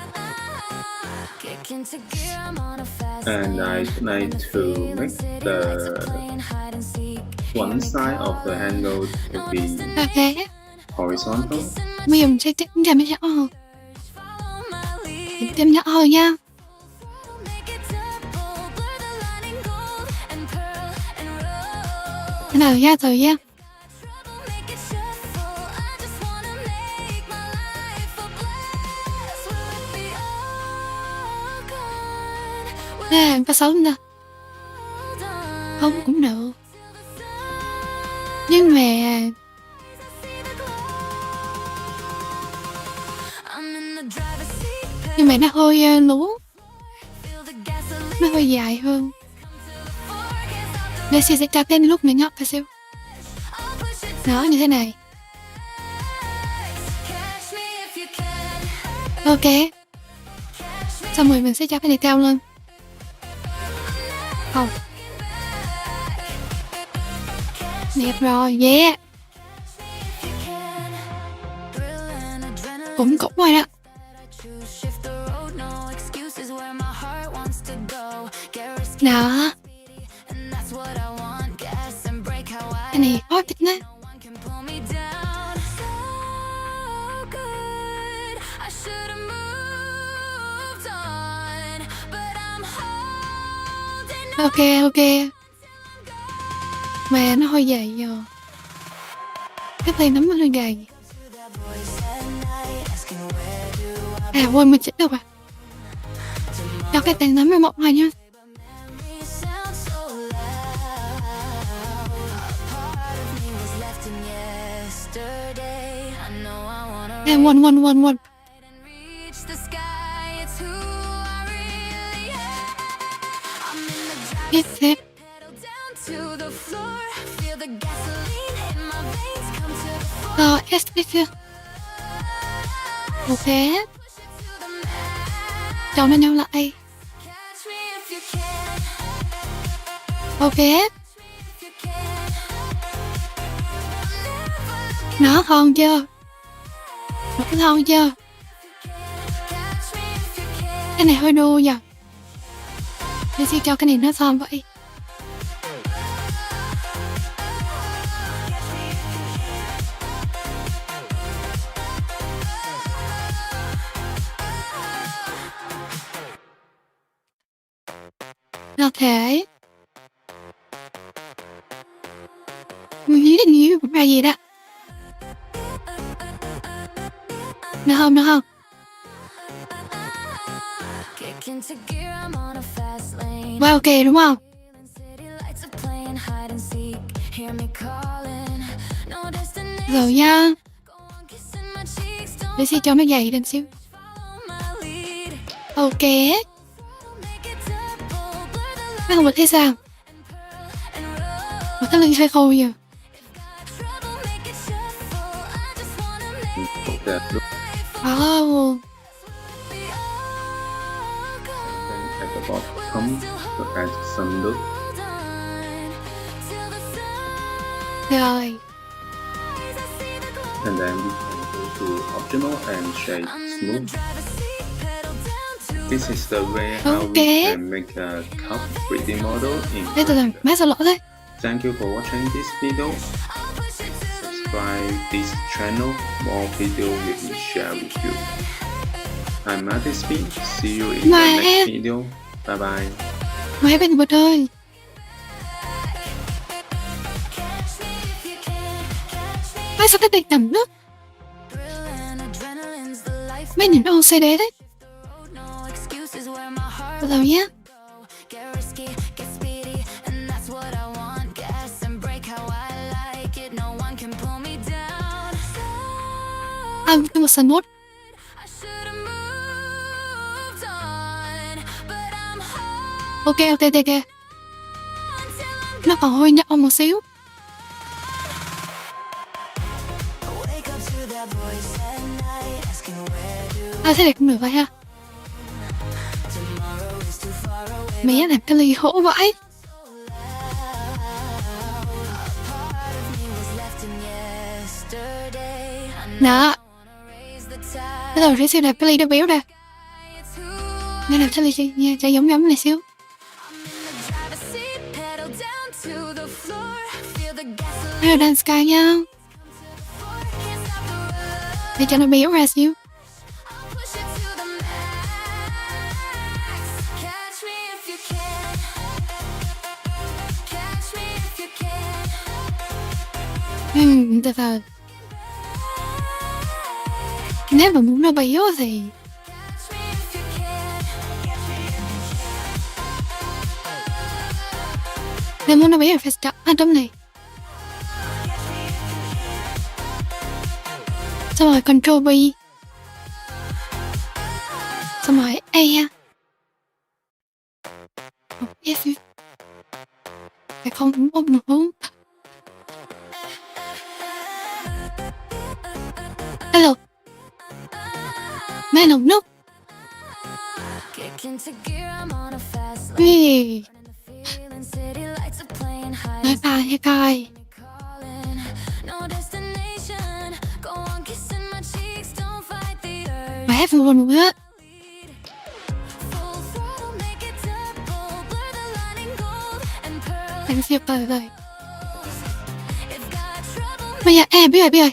and I like to make the one side of the handle to be
Ok.
horizontal.
Bây giờ mình sẽ chém nhỏ hơn. Chém nhỏ hơn nha. Cái nào ra từ nha. À, có xấu nè. Không cũng được. Nhưng mà nó hơi lú. Nó hơi dài hơn. Để sẽ cho cái lúc này nhóc phải xíu. Đó, như thế này. Ok. Xong rồi mình sẽ cho cái này cao lên. Không. Đẹp rồi, yeah. Cũng rồi đó. Đó. Cái này khó thích nè. Ok. Mà nó hơi dày rồi. Cái tay nắm nó hơi gầy. À quên mình chỉnh đâu à. Cho cái tay nắm nó mỏng hơn nhá. À quên. Yes, yes. Yes. Ok. Cho nó nhau lại. Ok. Nó thon chưa? Nó thon chưa? Cái này hơi đô giờ. Để xin cho cái này nó thon vậy. Ok. Mình nghĩ là nhiều cũng là gì đó. Được không? Wow, ok đúng không? Rồi nha. Để xin cho nó dày lên xíu. Ok. Mấy không thấy sao? Mà cái lưng hơi khô giờ. Oh.
At the bottom to add some look.
Rồi.
And then we can go to optional and shade smooth. This is the way how we can make a cup 3D model in
Để từ từ, má sao lỗi thế?
Thank you for watching this video. Subscribe subscribe this channel. More video will be shared with you. I'm Martin Speed. See you in the next video. Bye bye.
Mày bên bật ơi. Mày sao tới đây nằm nước? Mày nhìn OCD đấy. Từ đầu nhé. Cái một sân mốt. Ok. Nó còn hơi nhậu một xíu. Thế này cũng được vậy ha. Mẹ làm cái ly hổ vãi. Nè. Bây giờ sẽ làm cái ly đó béo ra. Nên làm cái ly nha, cho giống này xíu. Đây là dance sky nha. Để cho nó béo ra xíu. Từ từ. Nếu mà muốn nó béo thì nếu muốn nó béo thì phải chặt tấm này. Xong rồi Control B. Xong rồi A ha. Yes. Phải không ôm được không? Hello. Mẹ nồng nốc. Nói coi. Mẹ vừa buồn nữa. Anh siêu trời rồi. Bây giờ biết rồi.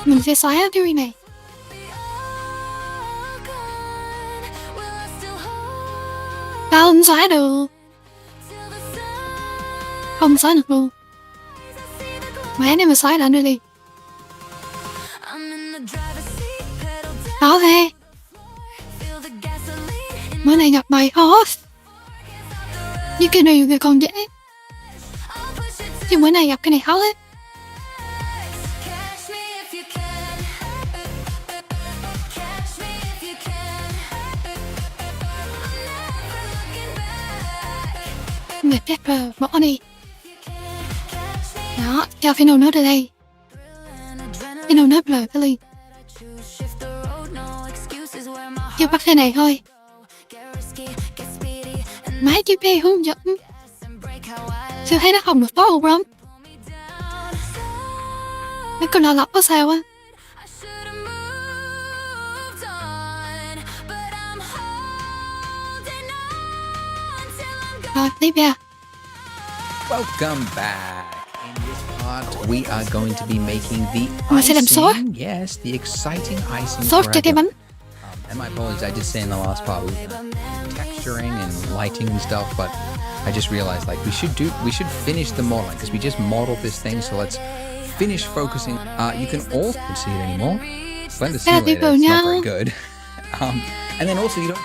Mình sẽ xóa theory này. Không xóa được. Không xóa được luôn. Mẹ này mà xóa lại nữa đi. Đó thế. Bữa này nhập bài hot. Như cái này thì còn dễ. Chứ bữa này gặp cái này hot hết. Người pepper bỏ đi. Đó, cho final note ở đây. Final note là cái ly. Chưa bắt cái này thôi. Máy chữ P hướng dẫn. Chưa thấy nó không được tốt không Rom? Mấy con lọ lọc có sao á? Rồi, tiếp ra.
Welcome back. In this part, we are going to be making the
Mình sẽ làm sốt.
Yes, the exciting icing.
Sốt cho cái bánh.
And my apologies, I did say in the last part we were texturing and lighting and stuff, but I just realized like we should finish the modeling because we just modeled this thing. So let's finish focusing. You can also see it anymore. Blend the simulator, it's not very good. And then also you don't.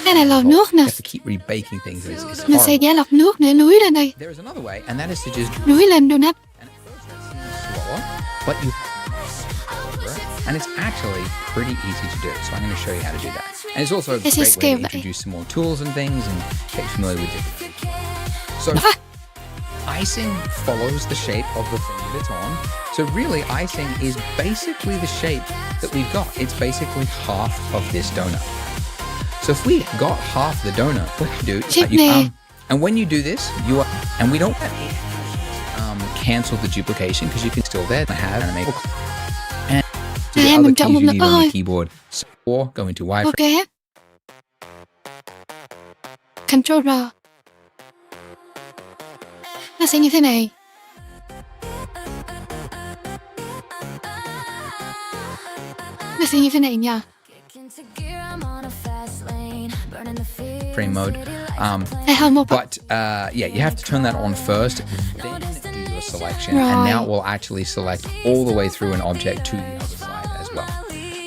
Cái này lọc nước nè.
You have to keep rebaking things. It's
Mình sẽ giả lọc nước để nối lên đây.
There is another way, and that is to just
Nối lên donut.
And at first that seems slower, but and it's actually pretty easy to do. So I'm going to show you how to do that. And it's also a great way to introduce some more tools and things and get familiar with different things. So icing follows the shape of the thing that it's on. So really, icing is basically the shape that we've got. It's basically half of this donut. So if we got half the donut, what you do, and when you do this, and we don't cancel the duplication because you can still there have animate and to the other keys you need on the keyboard. So, or go into wireframe.
Okay. Control R. Nó sẽ như thế này. suy như thế này nha.
frame mode.
Không, một
But yeah, you have to turn that on first, then do your selection, and
Right.
now it will actually select all the way through an object to the other side as well.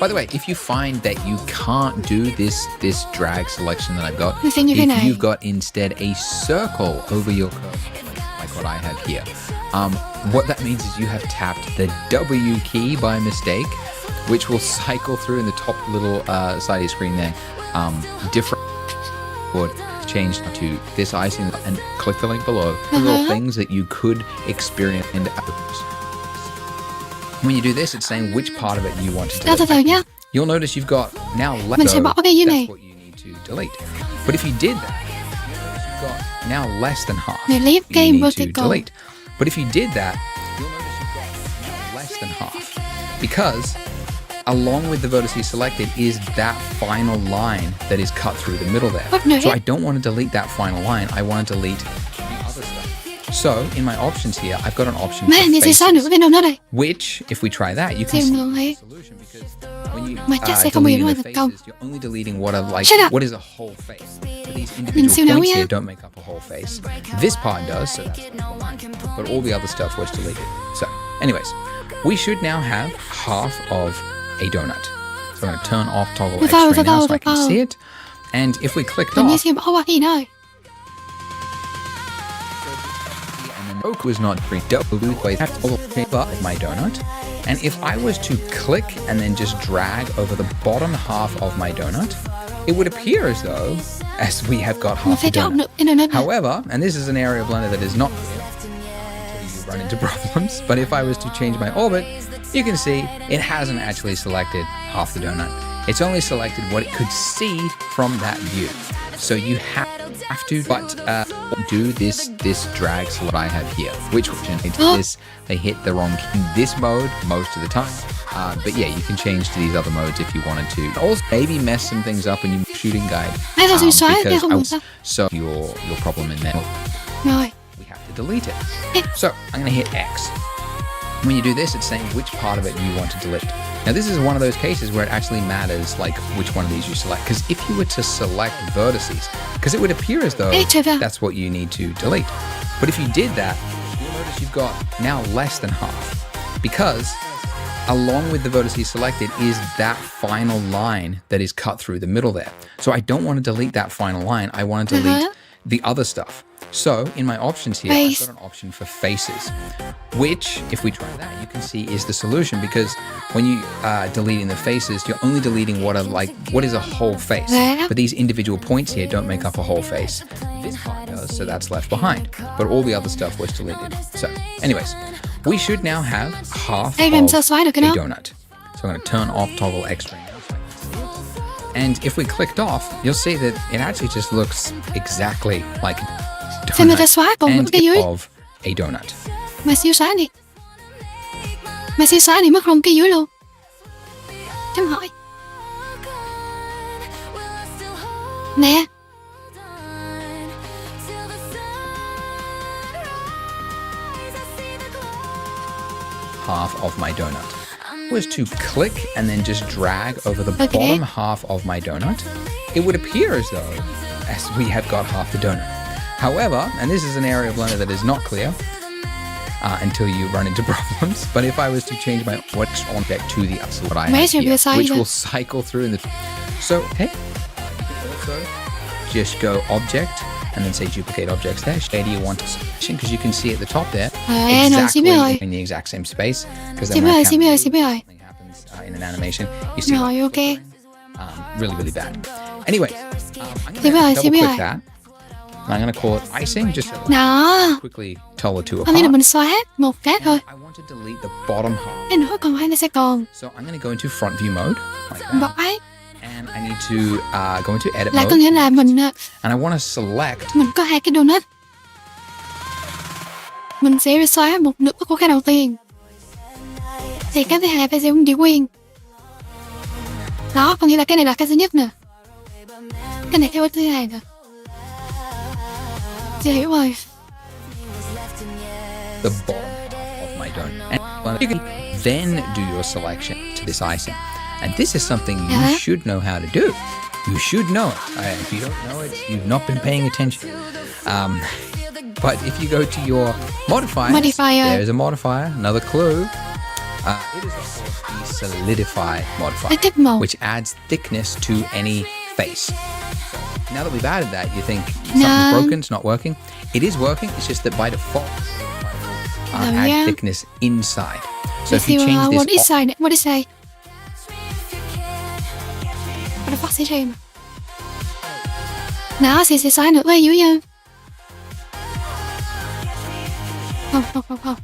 By the way, if you find that you can't do this drag selection that I've got,
Mình sẽ như thế
if
này.
you've got instead a circle over your cursor, like what I have here, what that means is you have tapped the W key by mistake, which will cycle through in the top little side of your screen there, different would change to this icing and click the link below. These are all things that you could experience in others. When you do this, it's saying which part of it you want to
Từ từ
delete.
nhá.
You'll notice you've got now left.
Mình sẽ bỏ cái dưới này.
That's what you need to delete. But if you did that, you've got now less than half.
Delete
that
game
you need to
vertical.
delete. But if you did that, you'll notice you've got now less than half, because along with the vertices selected is that final line that is cut through the middle there.
What the
So I
heck?
don't want to delete that final line. I want to delete the other stuff. So in my options here, I've got an option
Má,
for
mình sẽ xóa
faces,
nữa cái nào nữa đây.
which if we try that, you can
Xem
see
luôn ấy.
the solution, because when you
Mà chắc sẽ không bị
deleting
đúng
the
thành công.
faces, you're only deleting what are like
Shut up.
what is a whole face. So these
Mình
individual
siêu não
points
nha.
here don't make up a whole face. This part does, so that's but all the other stuff was deleted. So, anyways, we should now have half of a donut. So I'm going to turn off toggle
Từ từ,
X-ray
từ
now
từ,
so I
từ
can
từ.
see it. And if we clicked
Mình như
off,
xem bỏ qua cái gì nữa rồi.
and then Oak was not green, double way of my donut. And if I was to click and then just drag over the bottom half of my donut, it would appear as though as we have got
Mình
half
phải
the
chọn
donut.
được cái nào nữa.
However, and this is an area of Blender that is not clear until you run into problems, but if I was to change my orbit, you can see it hasn't actually selected half the donut. It's only selected what it could see from that view. So you have to do this drag select I have here, which this they hit the wrong key in this mode most of the time. But yeah, you can change to these other modes if you wanted to. Also, maybe mess some things up in your shooting guide.
Ai là xóa cái
Because
không
I
được
was
sao?
so your problem in there.
Rồi.
We have to delete it. So I'm going to hit X. When you do this, it's saying which part of it you want to delete. Now this is one of those cases where it actually matters like which one of these you select. Because if you were to select vertices, because it would appear as though that's what you need to delete. But if you did that, you'll notice you've got now less than half. Because along with the vertices selected is that final line that is cut through the middle there. So I don't want to delete that final line. I want to delete the other stuff. So in my options here, I've got an option for faces, which if we try that, you can see is the solution, because when you are deleting the faces, you're only deleting what is a whole face. But these individual points here don't make up a whole face. This part does, so that's left behind. But all the other stuff was deleted. So anyways, we should now have half
Đây,
of
làm sao xóa được cái
a
đó?
donut. So I'm going to turn off toggle X-ray now so I can see it. And if we clicked off, you'll see that it actually just looks exactly like a
Sao người ta
donut
xóa còn
and
cái dưới?
of a donut.
Mà siêu xóa đi. Mà siêu xóa đi mất luôn cái dưới luôn. Chấm hỏi. Nè.
Half of my donut was to click and then just drag over the bottom half of my donut, it would appear as though as we have got half the donut. However, and this is an area of Blender that is not clear until you run into problems, but if I was to change my object to the other, what I have here, which will cycle through in the... So, hey, you can also just go object and then say duplicate objects there. Where do you want to selection? Because you can see at the top there, exactly in the exact same space. Because then when something happens in an animation, you see really, really bad. Anyway, I'm going to double click that. And I'm going to call it icing, just to quickly tell the two
Hôm nay là
apart.
mình xóa một cái thôi.
I want to delete the bottom half.
Cái nữa còn hai nó sẽ còn.
So I'm going to go into front view mode, like that.
Bỏ ấy.
And I need to go into edit
Là
mode.
có nghĩa là mình
And I want to select
mình có hai cái donut. Mình sẽ xóa một nửa của cái đầu tiên. Thì cái thứ hai phải giữ nguyên. Đó, có nghĩa là cái này là cái thứ nhất nè. Cái này theo thứ hai nè. Chị hiểu rồi.
the bottom half of my donut. And you can then do your selection to this icing. And this is something you should know how to do. You should know it. If you don't know it, you've not been paying attention. But if you go to your modifier, there's a modifier, another clue. It is, of course, the solidify modifier, which adds thickness to any face. So now that we've added that, you think something's broken, it's not working. It is working, it's just that by default, add thickness inside. So if you change this...
What is it? What is it? What the fuck is it? Nào, sẽ sai nữa ở dưới nha. Không.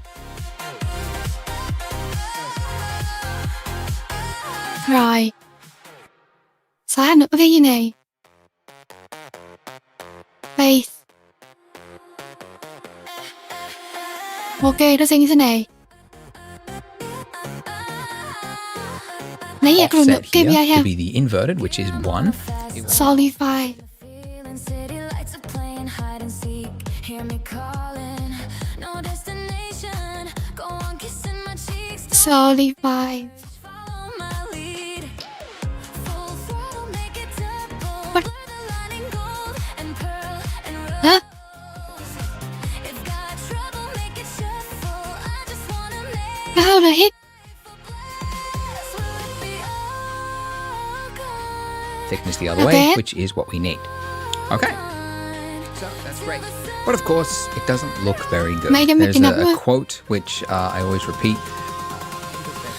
Rồi. Xóa nữa cái gì này. Face. Ok, nó sẽ như thế này. Nãy giờ còn nữa KPI ha.
To be the inverted, which is 1.
Solidify. Solidify. What? Hả? How the heck?
Thickness the other way, which is what we need. Okay. So that's great. But of course, it doesn't look very good. There's a quote which I always repeat.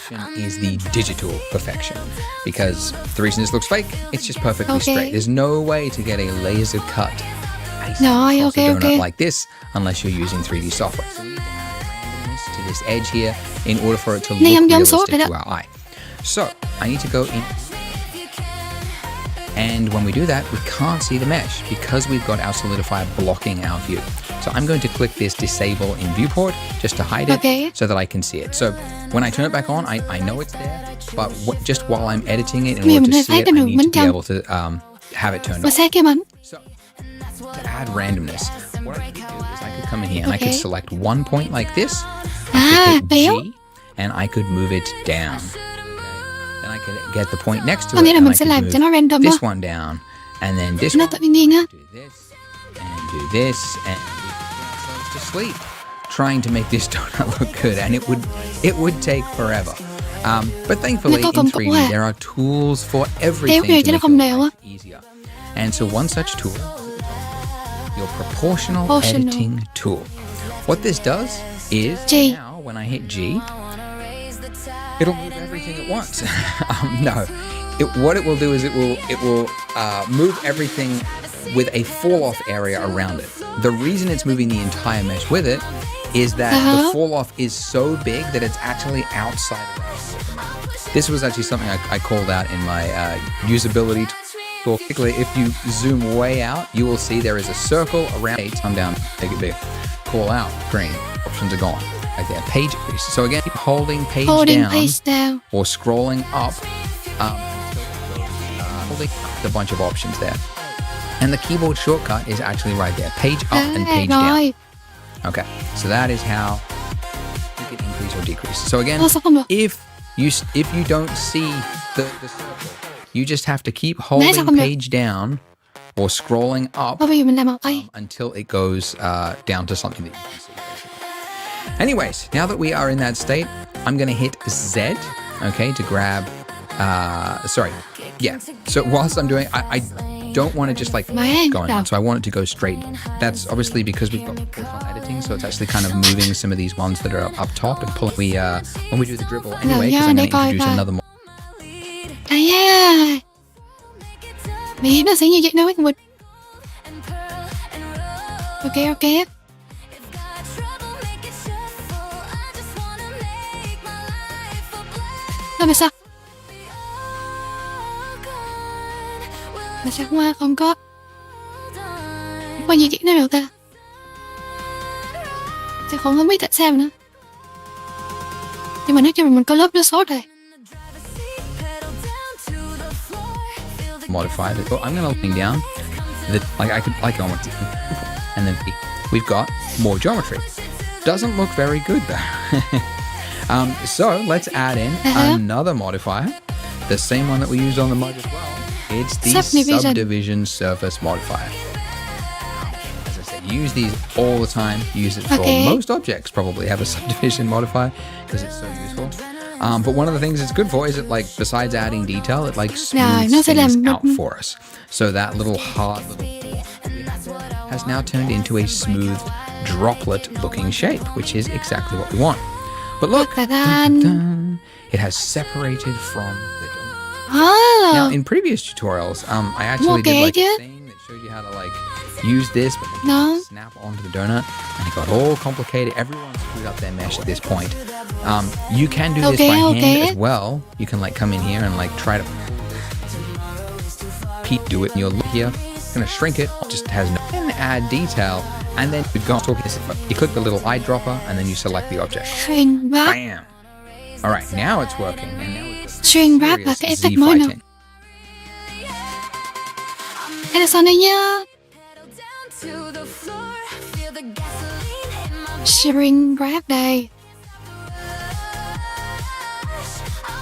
Imperfection is the digital perfection. Because the reason this looks fake, it's just perfectly straight. There's no way to get a laser cut donut like this unless you're using 3D software. So we need to add randomness to this edge here in order for it to look realistic to our eye. So I need to go in. And when we do that, we can't see the mesh because we've got our solidifier blocking our view. So I'm going to click this disable in viewport just to hide it so that I can see it. So when I turn it back on, I know it's there, but just while I'm editing it, in order to see it, I need to be able to have it turned on. So to add randomness, what I could do is I could come in here and I could select one point like this, I could hit G, and I could move it down. Then I could get the point next to it, and I could move this one down, and then this one, do this, and do this, and we put ourselves to sleep trying to make this donut look good, and it would take forever. But thankfully, in 3D, there are tools for everything to make your life easier. And so one such tool, your proportional editing tool. What this does is, now when I hit G, it'll move everything at once. No, what it will do is it will move everything with a fall-off area around it. The reason it's moving the entire mesh with it is that the fall-off is so big that it's actually outside of it. This was actually something I called out in my usability tool. Particularly if you zoom way out, you will see there is a circle around it. Come down, make it big. Call out, green, options are gone. Right there, page increase. So again, keep holding page down or scrolling up holding up a bunch of options there. And the keyboard shortcut is actually right there, page up and page down. Okay, so that is how you can increase or decrease. So again, if you don't see the circle, you just have to keep holding page down or scrolling up until it goes down to something that you can see. Anyways, now that we are in that state, I'm going to hit Z, okay, to grab, So whilst I'm doing, I don't want to just like go on, so I want it to go straight. That's obviously because we've got profile editing, so it's actually kind of moving some of these ones that are up top and pulling. When we do the dribble anyway, because I'm going to introduce another more.
Mẹ nó sẽ như vậy đâu ấy mình. Ok. Mà sao hoa không có gì chuyện đó được ta, sẽ không biết tại sao nữa, nhưng mà nói chung mình có lớp nó số rồi.
Modify it. I'm going to lay down I could almost, and then we've got more geometry. Doesn't look very good though. So let's add in another modifier. the same one that we used on the mug as well. It's the subdivision surface modifier. As I said, use these all the time. Use it for most objects. Probably have a subdivision modifier because it's so useful. But one of the things it's good for is it, like, besides adding detail, it like smooths things out for us. So that little hard little has now turned into a smooth droplet-looking shape, which is exactly what we want. But look, dun, dun, dun, it has separated from the donut. Now, in previous tutorials, I actually did like a thing that showed you how to like use this, but then snap onto the donut, and it got all complicated. Everyone screwed up their mesh at this point. You can do this by hand as well. You can like come in here and like try to do it in your look here. Gonna shrink it, just has no, and add detail, and then you go talking. You click the little eyedropper, and then you select the object. Bam! All right, now it's working, and now it's
String wrap là cái effect mới nè. Đây là sao đây nha? String wrap đây.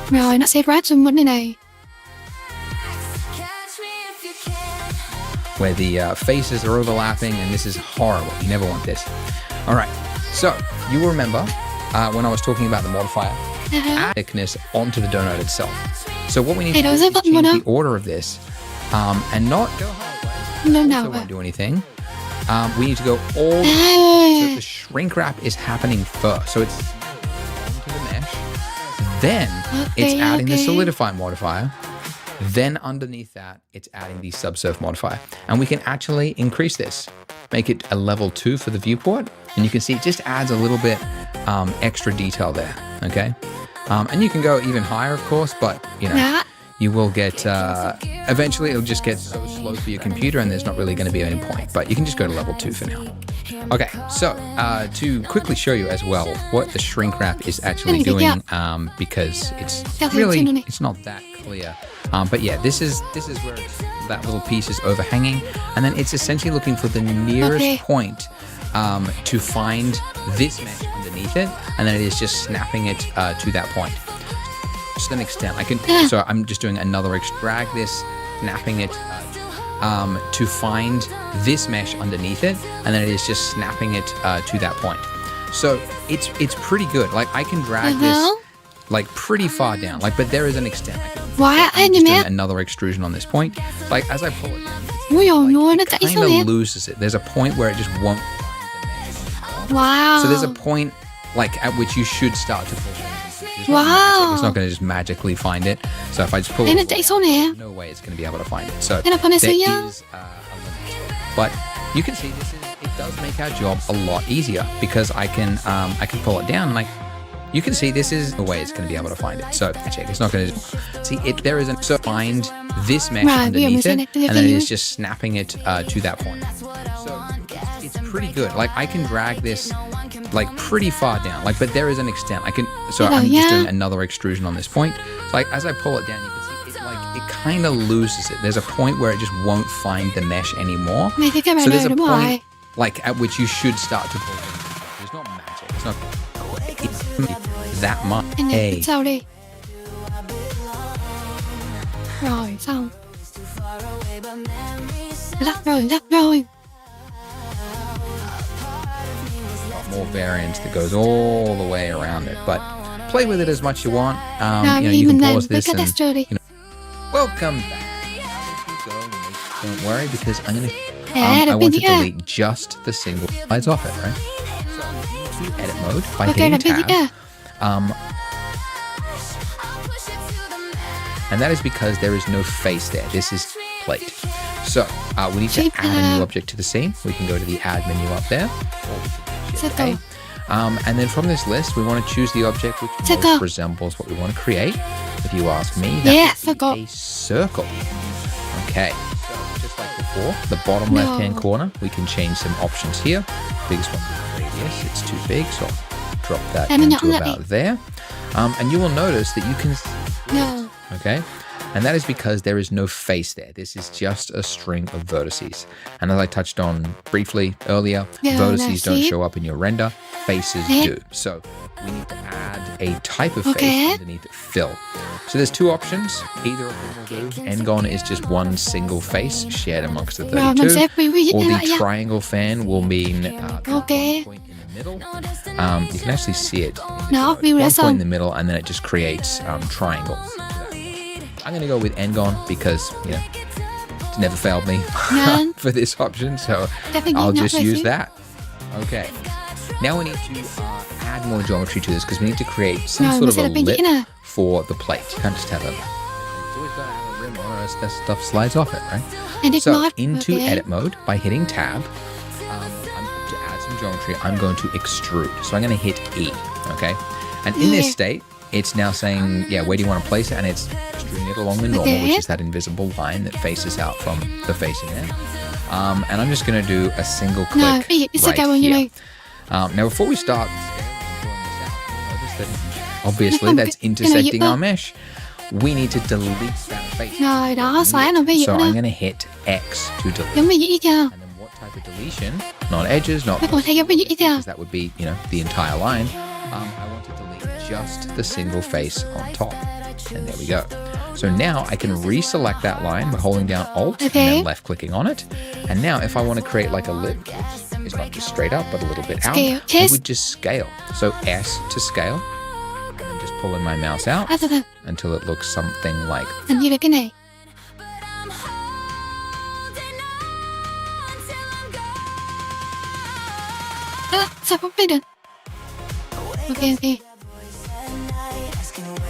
Rồi nó sẽ wrap xung quanh đây này.
Where the faces are overlapping, and this is horrible. You never want this. All right, so you will remember when I was talking about the modifier, add thickness onto the donut itself. So what we need to do is change the order of this, and not go halfway. Also won't do anything. We need to go all the way. So the shrink wrap is happening first. So it's onto the mesh. Then it's adding the solidify modifier. Then underneath that, it's adding the subsurf modifier. And we can actually increase this, make it a level 2 for the viewport. And you can see it just adds a little bit extra detail there, okay? And you can go even higher, of course, but, you know, you will get, eventually it'll just get so slow for your computer and there's not really going to be any point. But you can just go to level 2 for now. Okay, so to quickly show you as well what the shrink wrap is actually doing, because it's really, it's not that clear. But yeah, this is where that little piece is overhanging, and then it's essentially looking for the nearest point to find this mesh underneath it, and then it is just snapping it to that point. Just an extent. I can. So I'm just doing another drag this, snapping it to find this mesh underneath it, and then it is just snapping it to that point. So it's pretty good. Like I can drag this like pretty far down. Like, but there is an extent. I'm just doing another extrusion on this point. Like as I pull it down, it kind of loses it. There's a point where it just won't find the mesh anymore. So there's a point like at which you should start to pull it. It's not going to just magically find it. So if I just pull it, there's no way it's going to be able to find it. So there is a limit. But you can see it does make our job a lot easier because I can pull it down, like you can see this is the way it's going to be able to find it. So check, it's not going to see it. There isn't. So find this mesh underneath it, and then it is just snapping it to that point. So it's pretty good. Like I can drag this like pretty far down. Like, but there is an extent. I can. So I'm just doing another extrusion on this point. So like as I pull it down, you can see it kind of loses it. There's a point where it just won't find the mesh anymore. So there's a point like at which you should start to pull it. It's not magic. It's not. It's that much. Hey.
Sao đi? Rồi xong. Lắc rồi.
More variance that goes all the way around it, but play with it as much as you want. You can pause this and welcome back. Don't worry, because I'm gonna. I want to delete just the single slides off it, right? So edit mode by hitting tab. And that is because there is no face there. This is plate. So we need to add a new object to the scene. We can go to the add menu up there. Okay. And then from this list, we want to choose the object which most resembles what we want to create. If you ask me, that would be a circle. Okay. So just like before, the bottom left-hand corner, we can change some options here. Biggest one is radius. It's too big, so I'll drop that into about there. And you will notice that you can... Okay? And that is because there is no face there. This is just a string of vertices. And as I touched on briefly earlier, vertices don't show up in your render, faces do. So we need to add a type of
Okay.
face underneath it, fill. So there's two options. Either of them will do. Engon is just one single face shared amongst the
Rồi mình
32,
sẽ review
or
như
the
vậy nha.
triangle fan will mean the
Okay.
one point in the middle. You can actually see it.
Nó view đã
One point
xong.
in the middle, and then it just creates triangles. I'm going to go with Engon because, it's never failed me
None.
for this option, so
Definitely
I'll
not
just use
racing.
that. Okay. Now we need to add more geometry to this because we need to create some
Rồi,
sort
mình
of
sẽ
a
đặt bên
lip
dĩa nè.
for the plate. You can't just have a... It's always got to have a rim on or else that stuff slides off it, right?
Edit
So
mode,
into
okay.
edit mode by hitting tab, to add some geometry, I'm going to extrude. So I'm going to hit E, okay? And in this
Yeah.
state, it's now saying, where do you want to place it? And it's extruding it along the normal,
Okay.
which is that invisible line that faces out from the face in there. And I'm just going to do a single click
Rồi, bây giờ sẽ
right
cao bao nhiêu
here.
đây?
Now, before we start pulling this out, notice that obviously
Không,
that's
cái này
intersecting
giúp
our mesh. We need to delete that face.
Rồi đó, xóa nó bây
So
giờ
I'm
đó.
going to hit X to delete.
Giống như dĩa chưa?
And then what type of deletion? Not edges, not
Các bạn thấy giống như dĩa chưa?
because that would be, the entire line. I want to delete just the single face on top. And there we go. So now I can reselect that line by holding down Alt and
Okay.
then left clicking on it. And now if I want to create like a lip, which is not just straight up, but a little bit out,
Scale.
I
Yes.
would just scale. So S to scale, and then just pulling my mouse out
Từ.
until it looks something like
Hình như là cái này. Sao không biết được? Ok.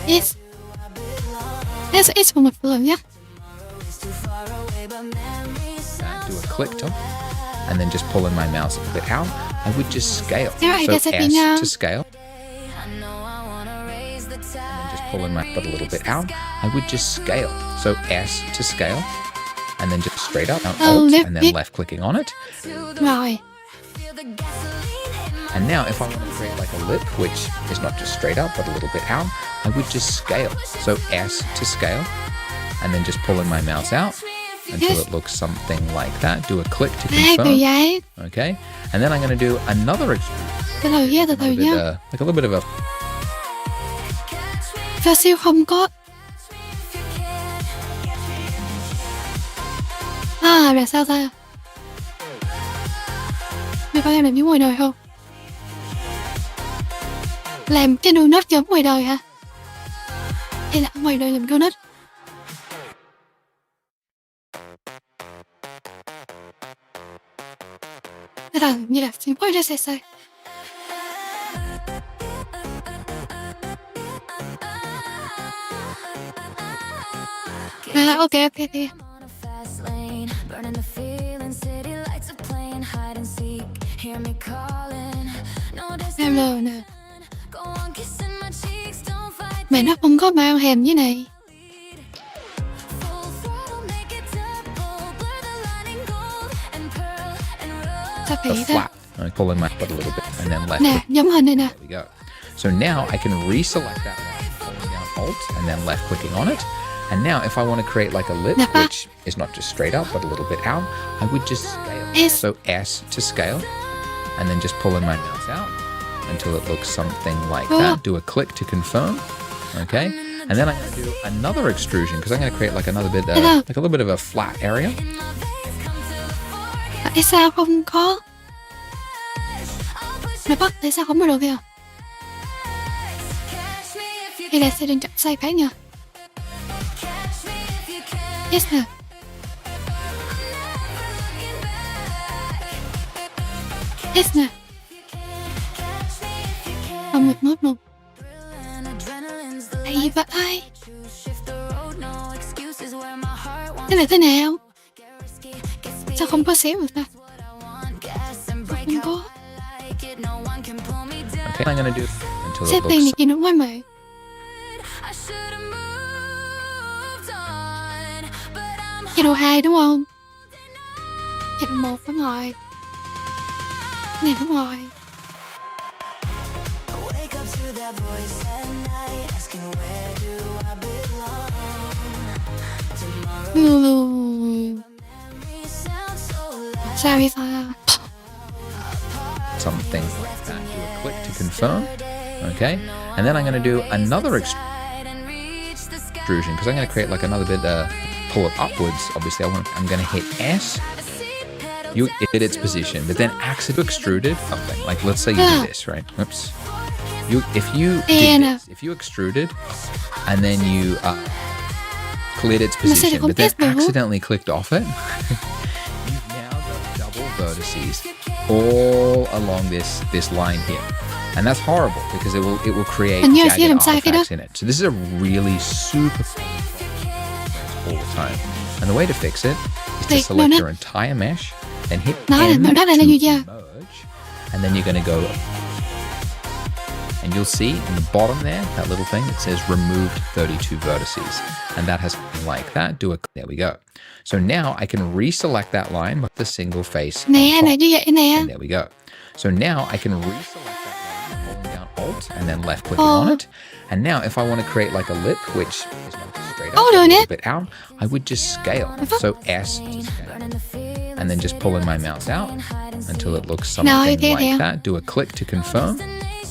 Yes. S vào một lần nhé.
that. Do a click to, and then just pulling my mouse a bit out. I would just scale.
Alright,
So
that's it
S
now.
to scale. And then just pulling my butt a little bit out. I would just scale. So S to scale. And then just straight up, down Alt,
left
and then
click.
left clicking on it.
Rồi.
And now if I want to create like a lip, which is not just straight up, but a little bit out, I would just scale. So S to scale. And then just pulling my mouse out until
Yes.
it looks something like that. Do a click to
Hai từ
confirm.
vậy.
Okay. And then I'm going to do another extrude.
Từ từ nha, từ
A little bit,
nha.
like a little bit of a
Và siêu không có. Là sao ta? Mày có làm giống ngoài đời không? Làm cái donut giống ngoài đời hả? Hay là ở ngoài đời làm donut? Từ từ như là xin quay ra xe. Ok. Em lờ nè. Mẹ nó không có bao hèm như này. Sao
a
vậy ta?
flat. I pull in my butt a little bit and then left.
Nè, giống hình này nè.
There we go. So now I can reselect that line, holding down Alt and then left clicking on it. And now if I want to create like a lip,
Nè.
which is not just straight up, but a little bit out, I would just scale.
S.
So S to scale, and then just pulling my mouse out until it looks something like that. Do a click to confirm. Okay. And then I'm going to do another extrusion because I'm going to create like another bit, like a little bit of a flat area.
Tại sao không có? Mày bắt tại sao không có được kìa? Hay là sẽ định chọn sai cái nhờ? Yes nè. Yes nè. Không được nốt luôn. Hay vậy? Thế là thế nào? Sao không có xéo được ta? Không có.
Okay. I'm going to do until
Xếp
it
tiền thì
looks
kia nó quá mệt. Cái đồ 2 đúng không? Cái đồ 1 đúng rồi. Này đúng rồi. Sao vậy ta?
something like that. Do a click to confirm. Okay, and then I'm going to do another extrusion because I'm going to create like another bit, pull it upwards. Obviously, I'm going to hit S. You hit its position, but then accidentally extruded something. Like let's say you do this, right? Oops. If you did this, if you extruded and then you cleared its position, but then accidentally clicked off it, you've now got double vertices all along this line here. And that's horrible because it will create jagged artifacts in it. So this is a really super all the time. And the way to fix it is to select your entire mesh, then hit M to merge, and then you're going to go, and you'll see in the bottom there, that little thing, it says removed 32 vertices. And that has something like that. There we go. So now I can reselect that line with the single face. And there we go. So now I can reselect that line, holding down Alt and then left clicking on it. And now if I want to create like a lip, which is not straight up, a little bit out, I would just scale. So S to scale. And then just pulling my mouse out until it looks something like that. Do a click to confirm.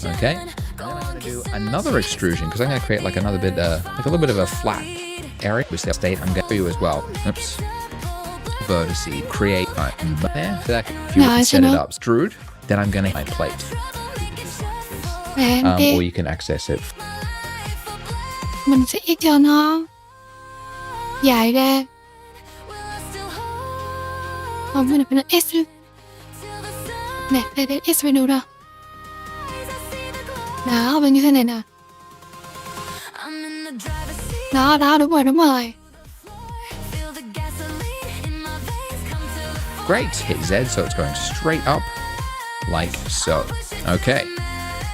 Okay. And then I'm going to do another extrusion because I'm going to create like another bit, like a little bit of a flat area. State I'm going to show you as well. Oops. Vertices. Create there. So that if you can set it up, extrude. Then I'm going to hit my plate. Or you can access it.
Mình sẽ cho nó dài ra. Mình phải S luôn. Nè, đây S menu đâu. Đó, bên như thế này nè. Đó, đúng rồi.
Great, hit Z so it's going straight up like so. Okay,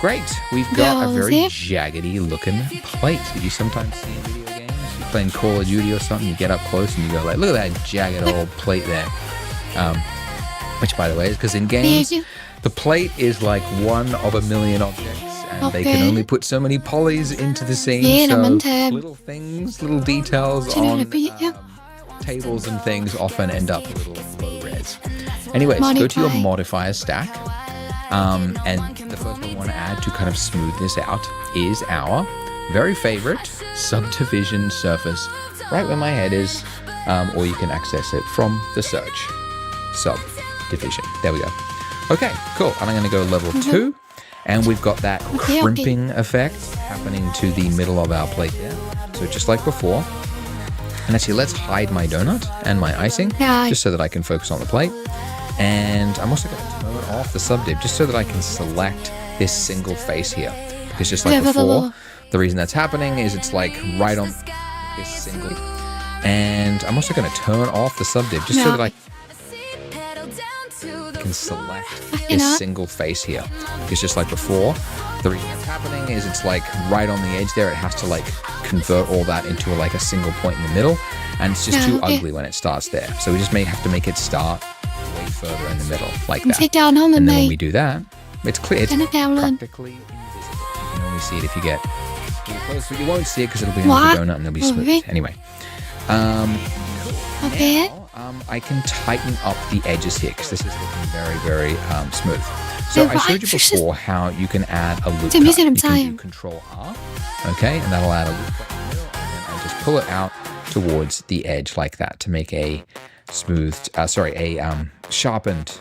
great. We've got a very jaggedy looking plate that you sometimes see in video games. You're playing Call of Duty or something, you get up close and you go like, look at that jagged old plate there. Which by the way is because in games, the plate is like one of a million objects. And they can only put so many polys into the scene, so little things, little details on tables and things often end up a little low res. Anyways, go to your modifier stack, and the first one we want to add to kind of smooth this out is our very favorite subdivision surface, right where my head is, or you can access it from the search, subdivision. There we go. Okay, cool. And I'm going to go level 2. And we've got that crimping effect happening to the middle of our plate there. So just like before. And actually, let's hide my donut and my icing, just so that I can focus on the plate. And I'm also going to turn off the subdiv, just so that I can select this single face here. Because just like before, the reason that's happening is it's like right on this single. And I'm also going to turn off the subdiv, just so that I can select this single face here. Because just like before, the reason that's happening is it's like right on the edge there. It has to like convert all that into like a single point in the middle, and it's just too ugly when it starts there. So we just may have to make it start way further in the middle like that. And then when we do that, it's clear. It's practically invisible. You can only see it if you get really close, but you won't see it because it'll be on the donut and it'll be smooth. Anyway, now, I can tighten up the edges here because this is looking very, very smooth. So I showed you before how you can add a loop cut. You can do Control R, okay, and that'll add a loop cut in the middle, and then I just pull it out towards the edge like that to make a smoothed, sharpened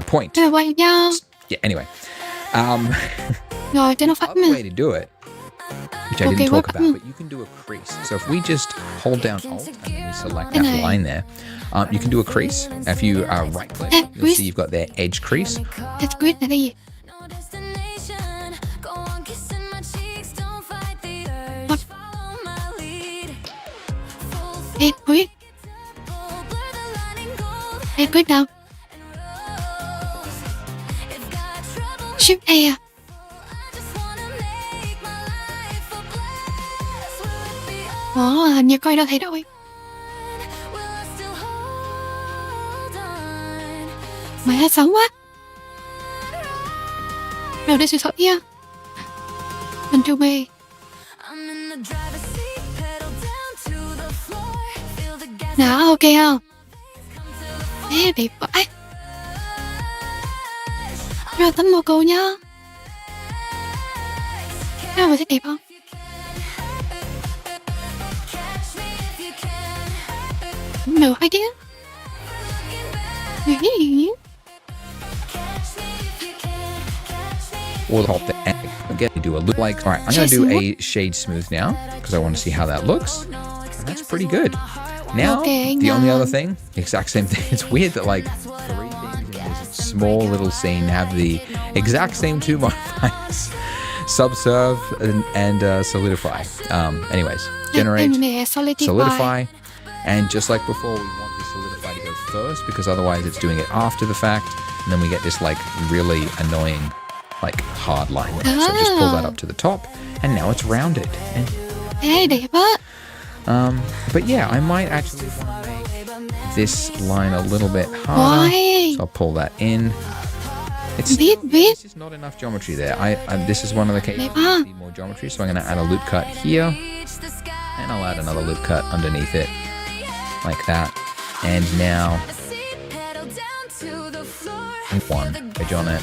point. Yeah, anyway. Other way to do it, which I didn't talk about, but you can do a crease. So if we just hold down Alt and then we select that line there, you can do a crease. If you right click, you'll see you've got their edge crease.
Edge crease là cái gì? Edge crease. Edge crease đâu? Shift A à? Hình như coi đâu thấy đâu. Mày hát sống quá. Đâu đây sự sợ nha. Control B. Đó, ok không? Ê, đẹp vãi. Rồi tấm mô cầu nhá. Màu sẽ đẹp không? No idea.
Or the top there. And again, do a look like. All right, I'm going to do a shade smooth now because I want to see how that looks. And that's pretty good. Now, the only other thing, exact same thing. It's weird that like 3 things in this small little scene have the exact same 2 modifiers. Subserve and solidify. Anyways, generate, solidify. And just like before, we want the solidify to go first because otherwise it's doing it after the fact. And then we get this like really annoying like hard line there. So just pull that up to the top and now it's rounded. And,
đẹp á.
but yeah, I might actually want to make this line a little bit harder.
Why?
So I'll pull that in. It's this is not enough geometry there. This is one of the cases where I need more geometry, so I'm going to add a loop cut here, and I'll add another loop cut underneath it, like that. And now, one edge on it,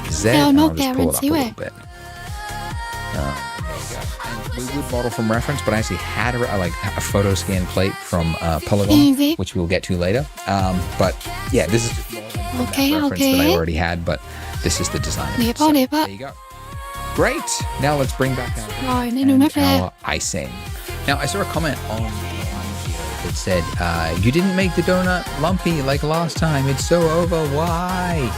Z, and I'll just pull it up a little bit. There you go. And we would model from reference, but I actually had a photo scan plate from Polygon, which we'll get to later. But yeah, this is just reference that I already had, but this is the design. So, there you go. Great. Now let's bring back our icing. Now I saw a comment on that said, "You didn't make the donut lumpy like last time. It's so over. Why?"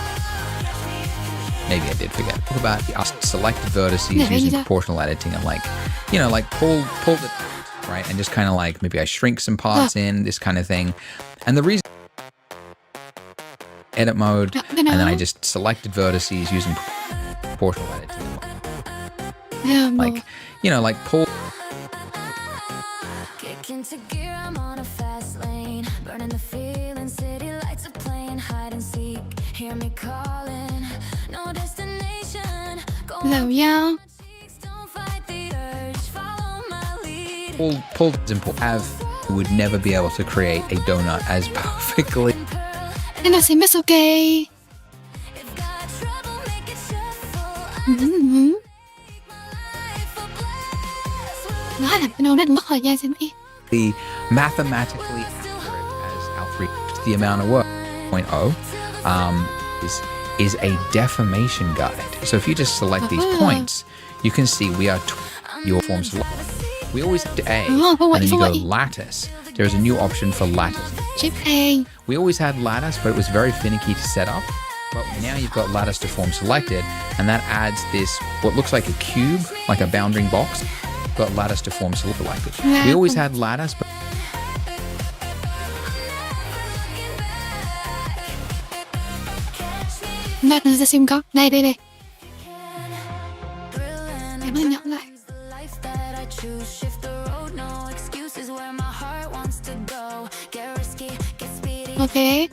Maybe I did forget. Talk about the selected vertices using proportional editing and pull the right and just kind of like maybe I shrink some parts in this kind of thing. And the reason. Edit mode, and then I just selected vertices using proportional editing. Like pull. Pull simple. Would never be able to create a donut as perfectly.
Nó sẽ miss ok. Nó làm cái nó mất thời gian xem đi.
The mathematically accurate as L3, the amount of work. 0.0 is a deformation guide. So if you just select these points, you can see we are your form select. We always have A, and then you go lattice. There's a new option for lattice. We always had lattice, but it was very finicky to set up. But now you've got lattice to form selected, and that adds this, what looks like a cube, like a bounding box, but lattice to form selected. We always had lattice, but
Nó sẽ xem có. Đây. Để nó nhận lại. Okay.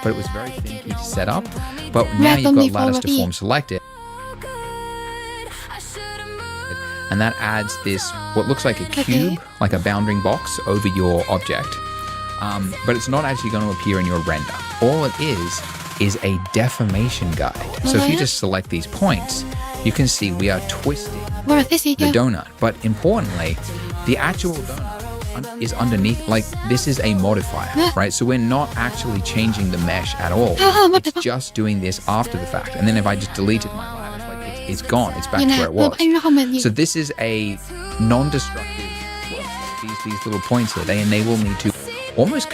But it was very finicky to set up. But now you've got lattice to form selected. And that adds this, what looks like a cube, like a bounding box over your object. But it's not actually going to appear in your render. All it is a deformation guide. So if you just select these points, you can see we are twisting the donut. But importantly, the actual donut is underneath, like this is a modifier, right? So we're not actually changing the mesh at all. It's just doing this after the fact. And then if I just deleted my lattice, like it's gone, it's back to where it was. So this is a non-destructive, these little points here, they enable me to almost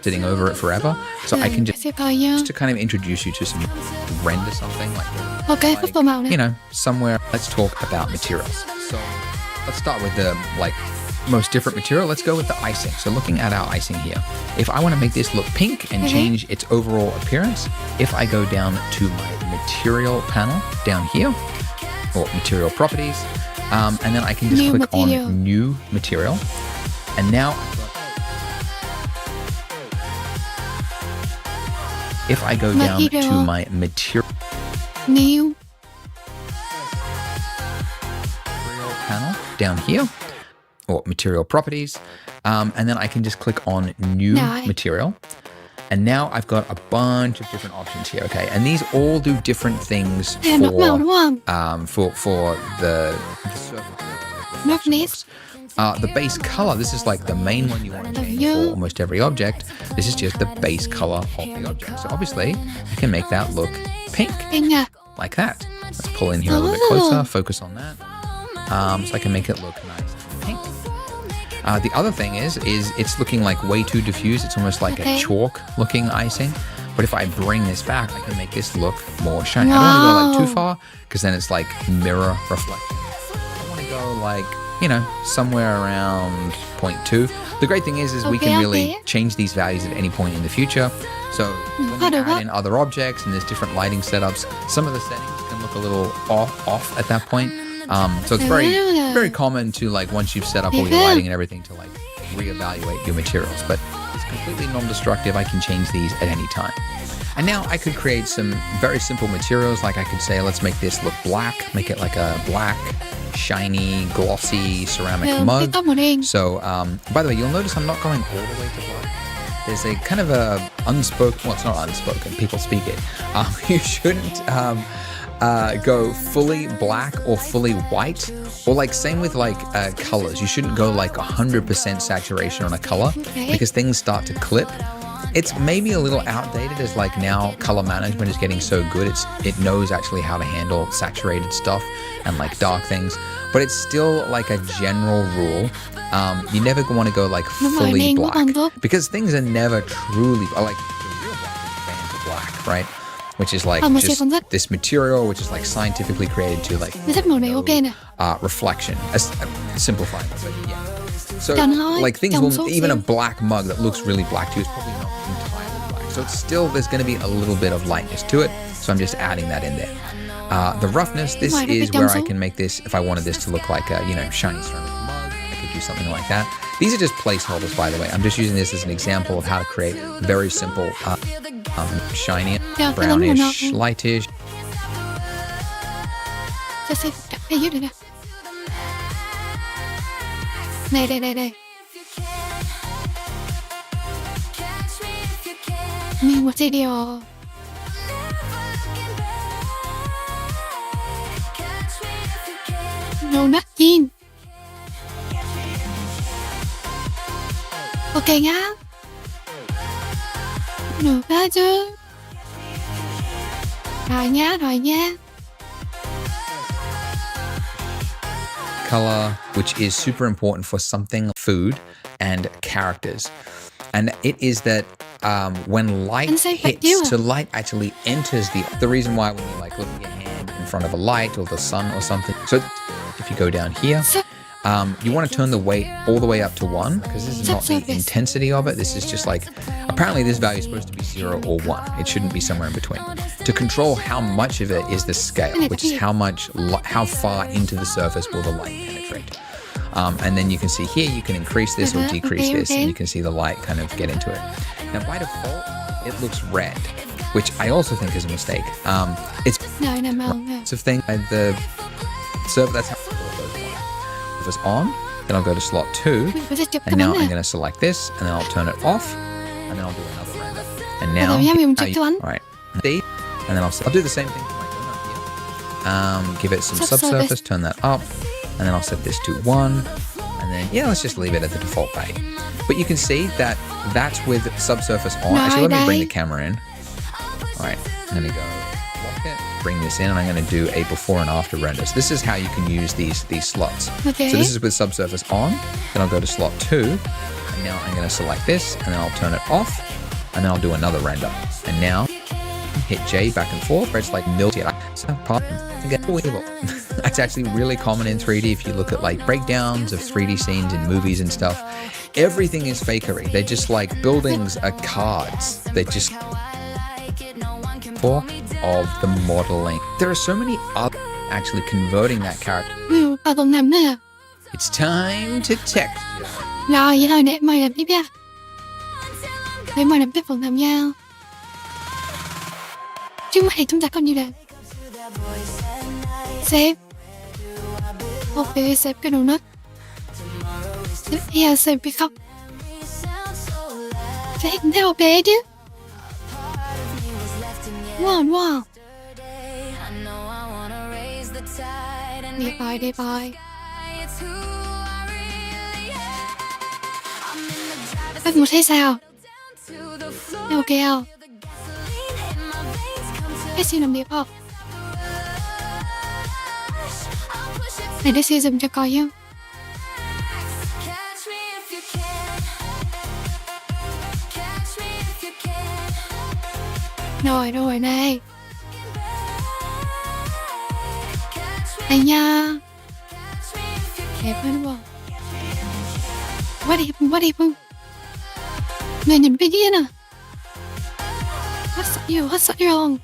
sitting over it forever. So I can just to kind of introduce you to some, render something like somewhere. Let's talk about materials. So let's start with the most different material. Let's go with the icing. So looking at our icing here, if I want to make this look pink and change its overall appearance, if I go down to my material panel down here, or material properties, and then I can just click on new material, and now if I go down to my material panel down here, or material properties, and then I can just click on new material, And now I've got a bunch of different options here, okay? And these all do different things
Nè, nốt màu đúng không?
for the
Roughness.
the base color, this is like the main one you want to change for almost every object. This is just the base color of the object. So obviously, you can make that look pink,
Pink à?
like that. Let's pull in here a little bit closer, focus on that. So I can make it look nice and pink. The other thing is it's looking like way too diffuse. It's almost like a chalk looking icing. But if I bring this back, I can make this look more shiny. I don't want to go like too far because then it's like mirror reflection. I want to go like, you know, somewhere around 0.2. The great thing is we can really change these values at any point in the future. So when we add in other objects and there's different lighting setups, some of the settings can look a little off at that point. So it's very common to, like, once you've set up all your lighting and everything, to like reevaluate your materials. But it's completely non-destructive. I can change these at any time. And now I could create some very simple materials. Like I could say, let's make this look black, make it like a black, shiny, glossy ceramic mug. So, by the way, you'll notice I'm not going all the way to black. There's a kind of a unspoken, well, it's not unspoken, people speak it. You shouldn't go fully black or fully white, or like same with like colors. You shouldn't go like 100% saturation on a color because things start to clip. It's maybe a little outdated as like now color management is getting so good. It knows actually how to handle saturated stuff and like dark things, but it's still like a general rule. You never want to go like fully black because things are never truly like the real black is banned to black, right? Which is like just this material, which is like scientifically created to like reflection. Simplified, but yeah. So like things will, even a black mug that looks really black to you is probably not entirely black. So it's still, there's going to be a little bit of lightness to it. So I'm just adding that in there. The roughness, this is where I can make this, if I wanted this to look like a, you know, shiny ceramic mug, I could do something like that. These are just placeholders, by the way. I'm just using this as an example of how to create very simple, shiny, brownish, lightish.
Đây. Mình một video. No nothing. Ok nhá. Được đó chứ. Rồi nhá.
Color, which is super important for something, food and characters. And it is that when light hits, so light actually enters the reason why when you like look at your hand in front of a light or the sun or something. So if you go down here, you want to turn the weight all the way up to 1 because this is not the intensity of it. This is just like, apparently this value is supposed to be 0 or 1. It shouldn't be somewhere in between. To control how much of it is the scale, which is how far into the surface will the light penetrate. And then you can see here, you can increase this or decrease this, and you can see the light kind of get into it. Now by default, it looks red, which I also think is a mistake. It's lots of things. The server, that's how if it's on, then I'll go to slot 2, and now I'm going to select this, and then I'll turn it off, and then I'll do another render. And now, all right, see, and then I'll do the same thing to my donut here. Give it some subsurface, turn that up, and then I'll set this to 1, and then, yeah, let's just leave it at the default value. But you can see that that's with subsurface on. Actually, let me bring the camera in. All right, I'm going to go lock it, bring this in, and I'm going to do a before and after render. So this is how you can use these slots. So this is with subsurface on, then I'll go to slot 2, and now I'm going to select this, and then I'll turn it off, and then I'll do another render. And now, hit J back and forth, where it's like mildew. It's actually really common in 3D if you look at like breakdowns of 3D scenes in movies and stuff. Everything is fakery. They're just like buildings are cards. They're just of the modeling. There are so many other actually converting that character. It's time to texture.
Rồi vậy thôi để mời làm tiếp nha. Để mời làm tiếp phần làm nhau. Trước mắt thì chúng ta có như là xếp. Ok, xếp cái donut. Tiếp theo xếp cái khóc. Xếp theo bé chứ. Ngon quá. Đi bye. Các người thấy sao? Thấy ok không? Cái siêu làm đẹp không? Này để siêu dùm cho coi nhá. Rồi này. Đây nha. Đẹp hơn đúng không? Quá đẹp không? Mẹ nhìn cái gì nè. Hết sợ rồi.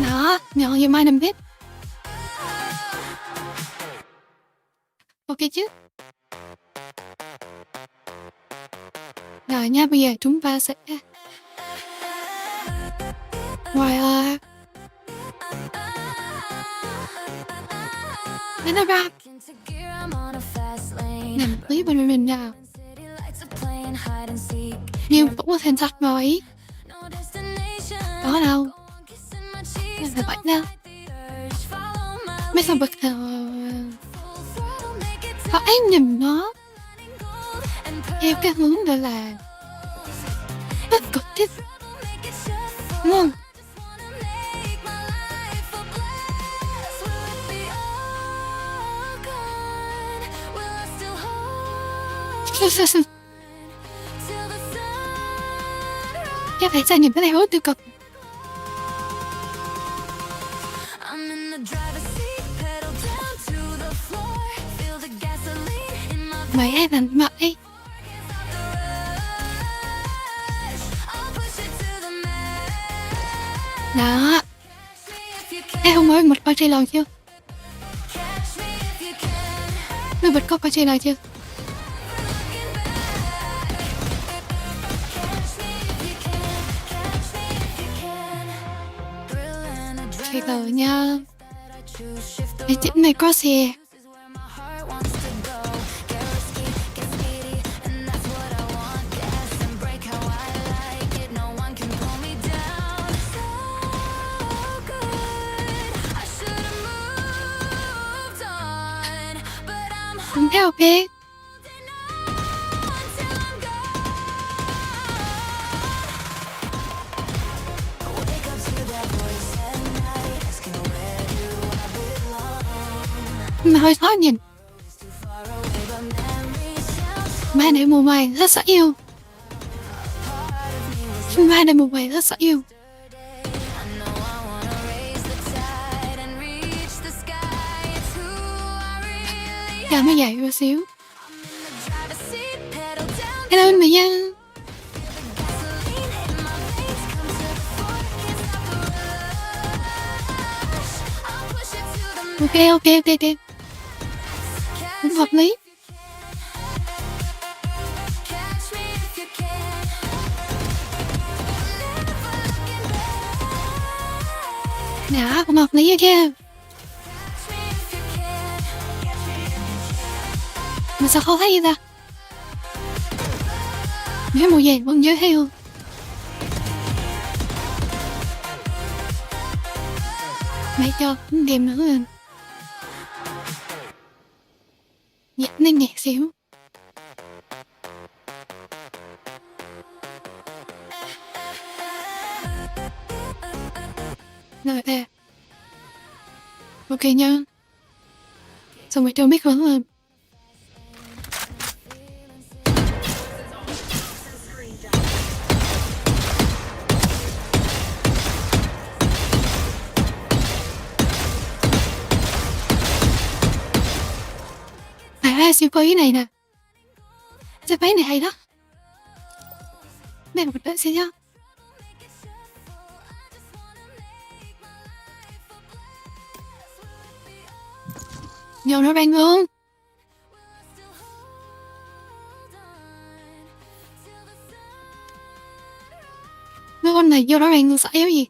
Đó, nhỏ như mai nằm biết. Ok chứ? Rồi nha, bây giờ chúng ta sẽ ngoài lấy nó ra làm clip bên mình nào. Nhưng cũng có thành thật rồi. Đó đâu. Làm phải bệnh đâu. Mấy sao bực họ ấy nhìn nó theo cái hướng đó là bất cực thích. Đúng không? Chắc phải sao nhìn cái này hướng tiêu cực. Mày ai làm vậy? Đó. Em không mới một con trailer chưa? Mới bật con trailer chưa? Trailer nha. Cái chữ này có xe. Không theo ok. Mà hơi khó nhìn. Mai này mùa mày rất sợ yêu. Mai này mùa mày rất sợ yêu. Giờ mới dậy một xíu. Hello anh mày nha. Ok. Cũng hợp lý. Dạ, cũng hợp lý kia. Mà sao không thấy gì ta? Nếu mùa vàng vẫn dễ thấy hơn. Mày cho cũng đẹp nữa rồi. Nhạc nên nhạc xíu. Rồi à. Ok nha. Xong rồi cho biết hơn hơn. Siêu có ý này nè. Cái váy này hay đó. Đây là một đợi xem nhá. Nhiều nó banh luôn. Mấy con này vô nó banh luôn sợ yếu gì.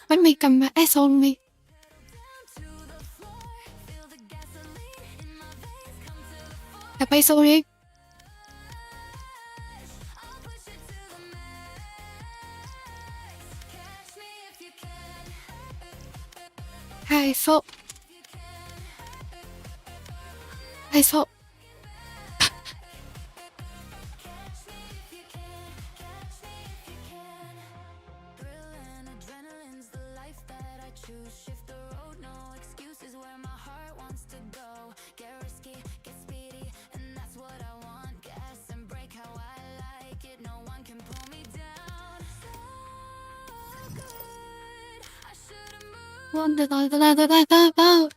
Bánh mì cầm ISO luôn đi. Gặp ISO đi. số. Hai số.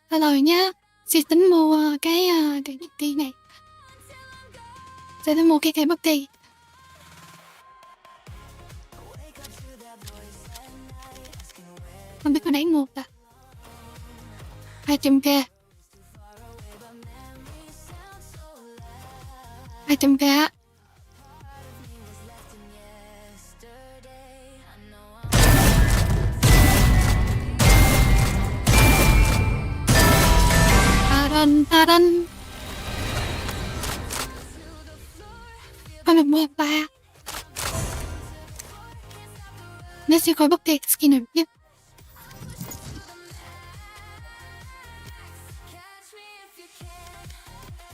Từ từ nhá. Sẽ tính mua cái kỳ này. Sẽ tính mua cái cây bất kỳ. Không biết có đáng mua ta. 200k. 200k. Ta đân. Phải mình mua ba. Nếu sẽ coi bất kỳ skin nào nhé.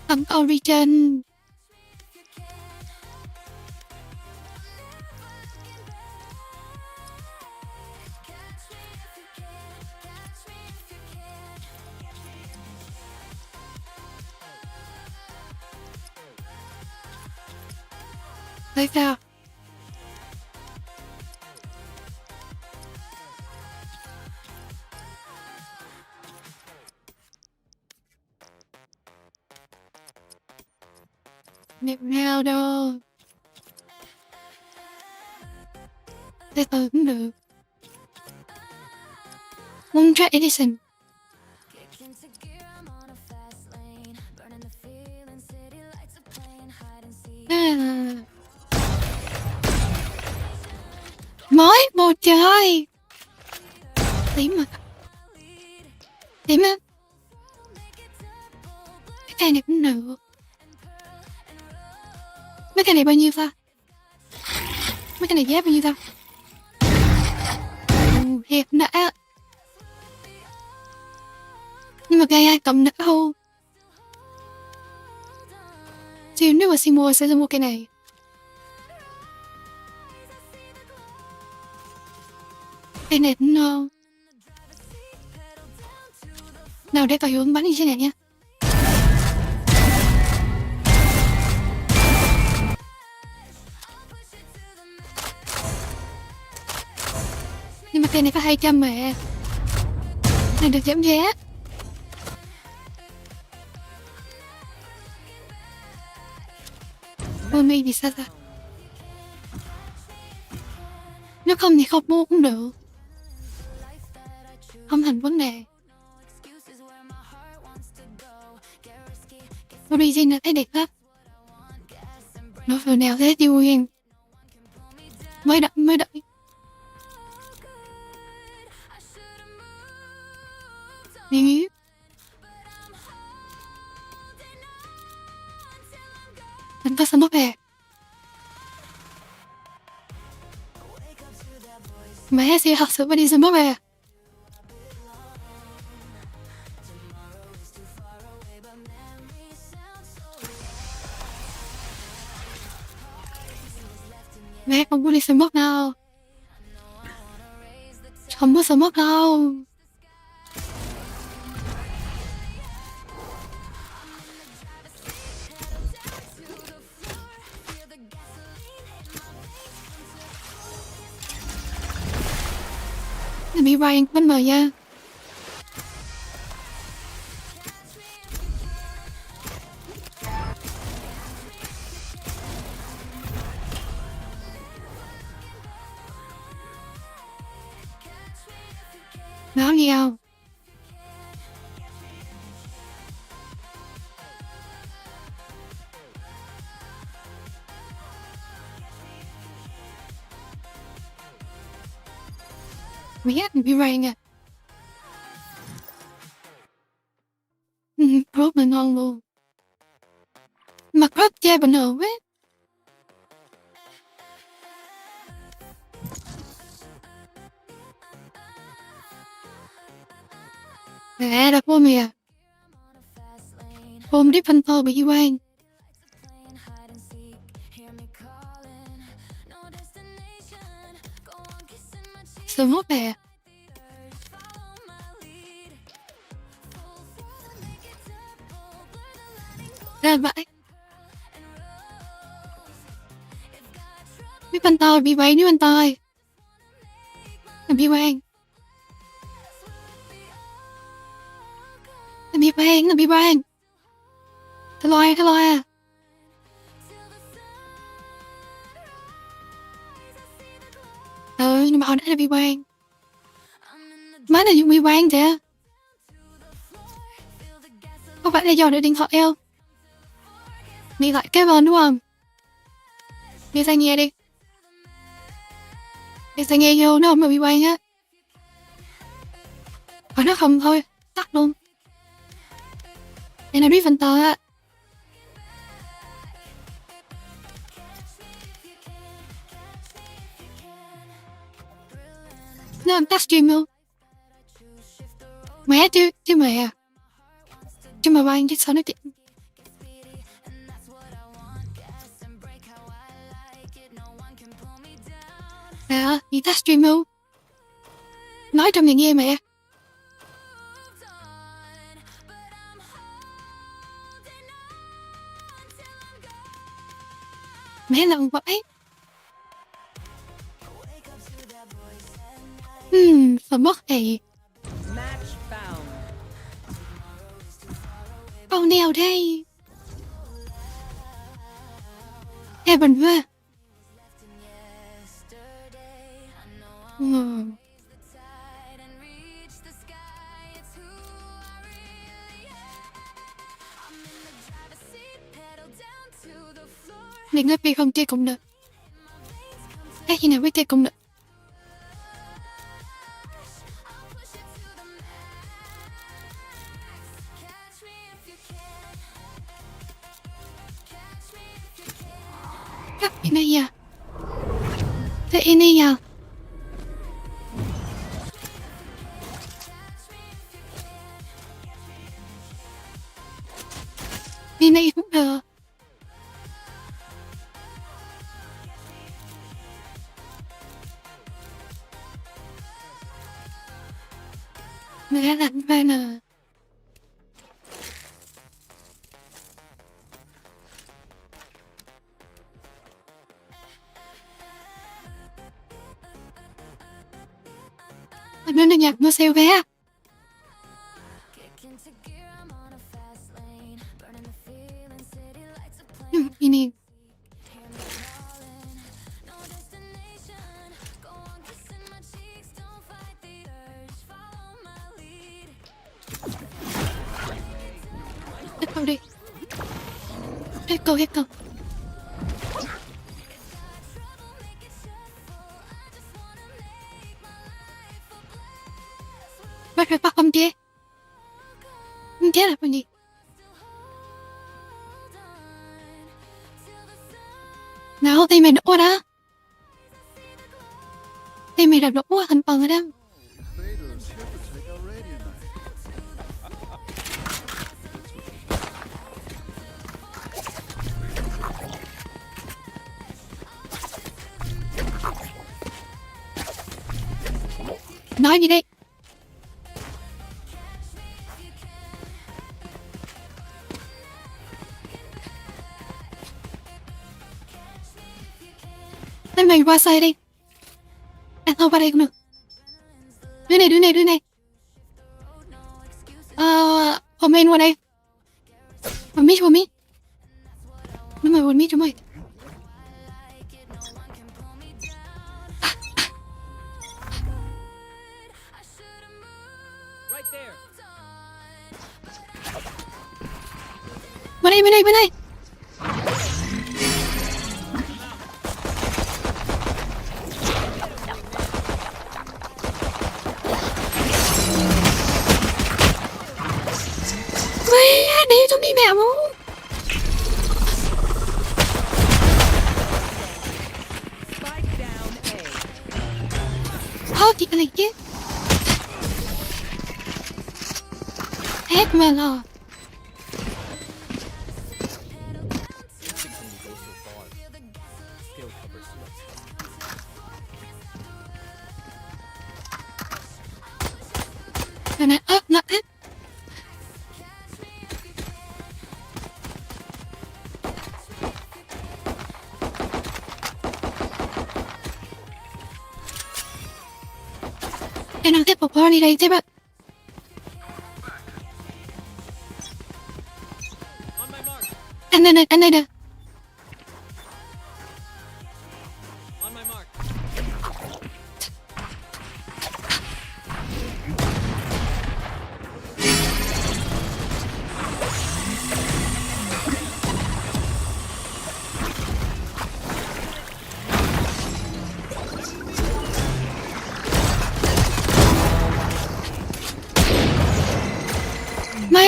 Thằng Origin. Thấy sao? Đẹp nào đâu. Từ từ cũng được. Moonveil Edition. Mới một trời. Tím mà. Tím á. Cái cây này cũng được. Mấy cái này bao nhiêu ta? Mấy cái này giá bao nhiêu ta? Đẹp đã. Nhưng mà cây ai cầm đã không? Chứ nếu mà xin mua sẽ mua cái này. Cái này cũng ngon. Nào để vào hướng bắn như thế này nha. Nhưng mà cây này có 200 mà. Này được giảm giá. Mermaid thì sao ta? Nếu không thì không mua cũng được. Không thành vấn đề. Origin là thấy đẹp lắm. Nó vừa nào thế tiêu nguyên. Mới đợi. Đi. Mình có sớm về. Mẹ sẽ học sự đi sớm về. Mẹ không có đi sớm đâu. Không có sớm đâu. Bị Ryan bên mời nha. Nói gì không? Biết bị Ryan à. Rất là ngon luôn. Mặt rất da bình thường quá. À, đập bom à. Bom Defender bị quan. Sớm hốt bè. Ra vậy. Defender bị vậy Defender. Làm bị quan. Làm bị quan. Thôi à. Nhưng mà họ đã là bị quan. Má là dùng bị quan kìa. Không phải là do để điện thoại đâu. Đi lại cái bên đúng không? Đi sang nghe đi. Đi sang nghe vô nó không mà bị quan á. Còn nó không thôi. Tắt luôn. Đây là Defender á. Nó làm tắt stream luôn. Mẹ chứ mẹ. Chứ mà ban chứ sao nó tiện. À, đi tắt stream luôn. Nói trong nhà nghe mẹ. Mẹ lần vậy. Phải mất thì. Con nào đây? Evan quá. Mình ngất vì không chơi cũng được. Cái gì nào mới chơi cũng được. Ini ya. Thế ini ya. Ini cũng được. Mẹ lạnh vai nè. Nó nhạc nó xeo vé. Ini. Hết câu đi. Hết câu. Bắt không chế. Không chế là cái gì? Nào thì mày đổ đó. Thì mày đập đổ thành phần rồi đó. Nói gì đây? Nên mày qua xe đi. À thôi qua đây cũng được. Đứa này. Hôm nay qua đây. Một mít. Đúng rồi, một mít chúng mày. Bên đây. Đi xuống đi mẹ muốn. Thôi chị này chứ. ép mà lo. Rồi nè, nó ép. Em đang tiếp tục đi đây tiếp ạ. Anh đây nè. Mẹ,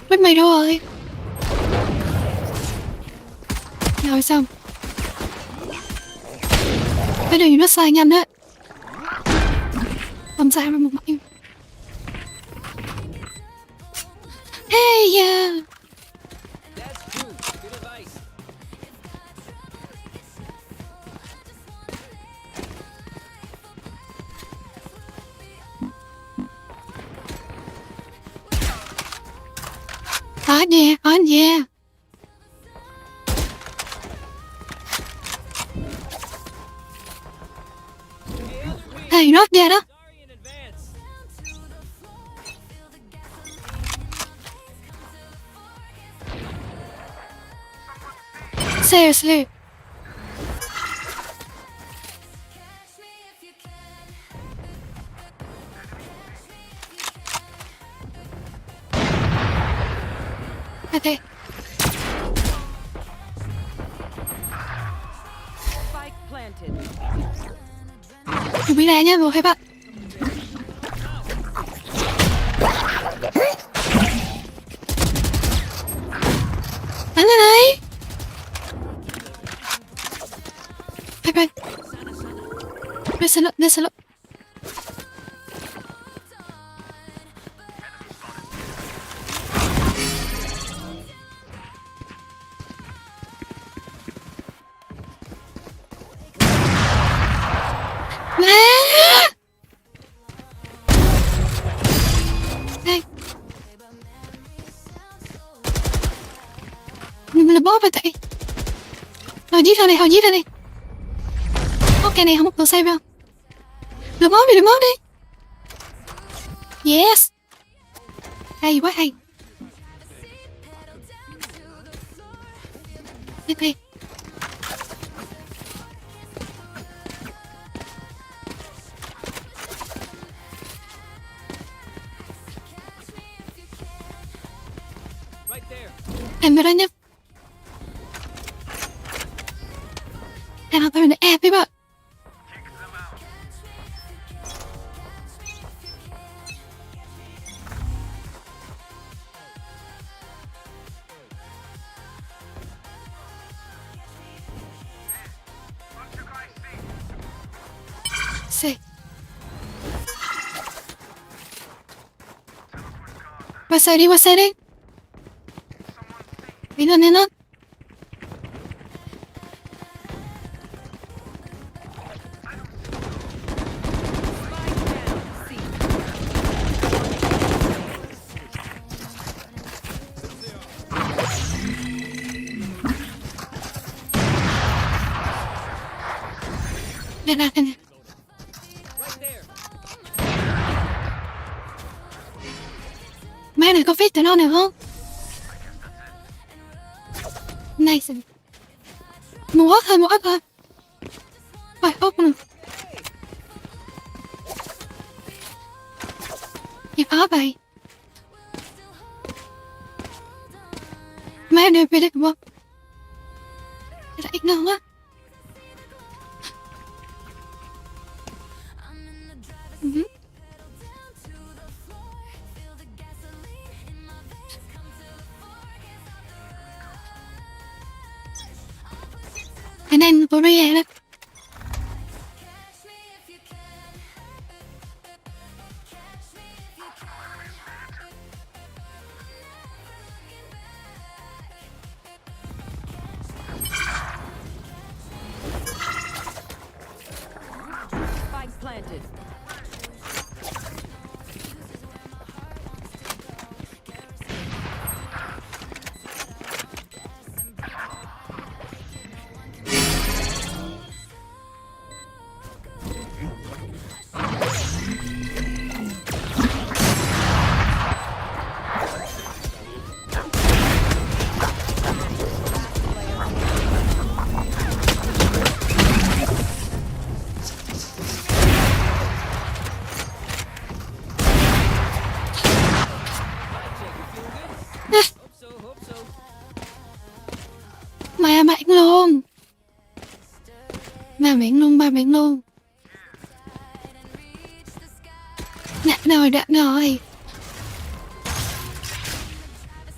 bên mày đâu rồi? Rồi xong. Cái này nó sai nhanh đấy. Làm sao mà một mày. Hey yeah. On yeah. Hey, not yet, huh? Seriously. Okay. Chuẩn bị lại nha mọi người bạn. Bắn ra đây. Bye. Listen up. Là bó vậy tại. Rồi giết ra đây. Ok này không có save đâu. Là bó đi. Yes. Hay quá hay. Ok. Em vào đây nha. Em học về app ấy bạn. See. Qua xe đi. Đi lên. Nè. Mấy này có fit từ nó nào không? Nice. Một ớt thôi. Rồi, ớt nữa. Nhịp ớt vậy. Mấy này về đây không? Lại ít nữa quá. And then Korea. Mà miệng luôn. Mà miệng luôn, mà miệng luôn. Đã rồi.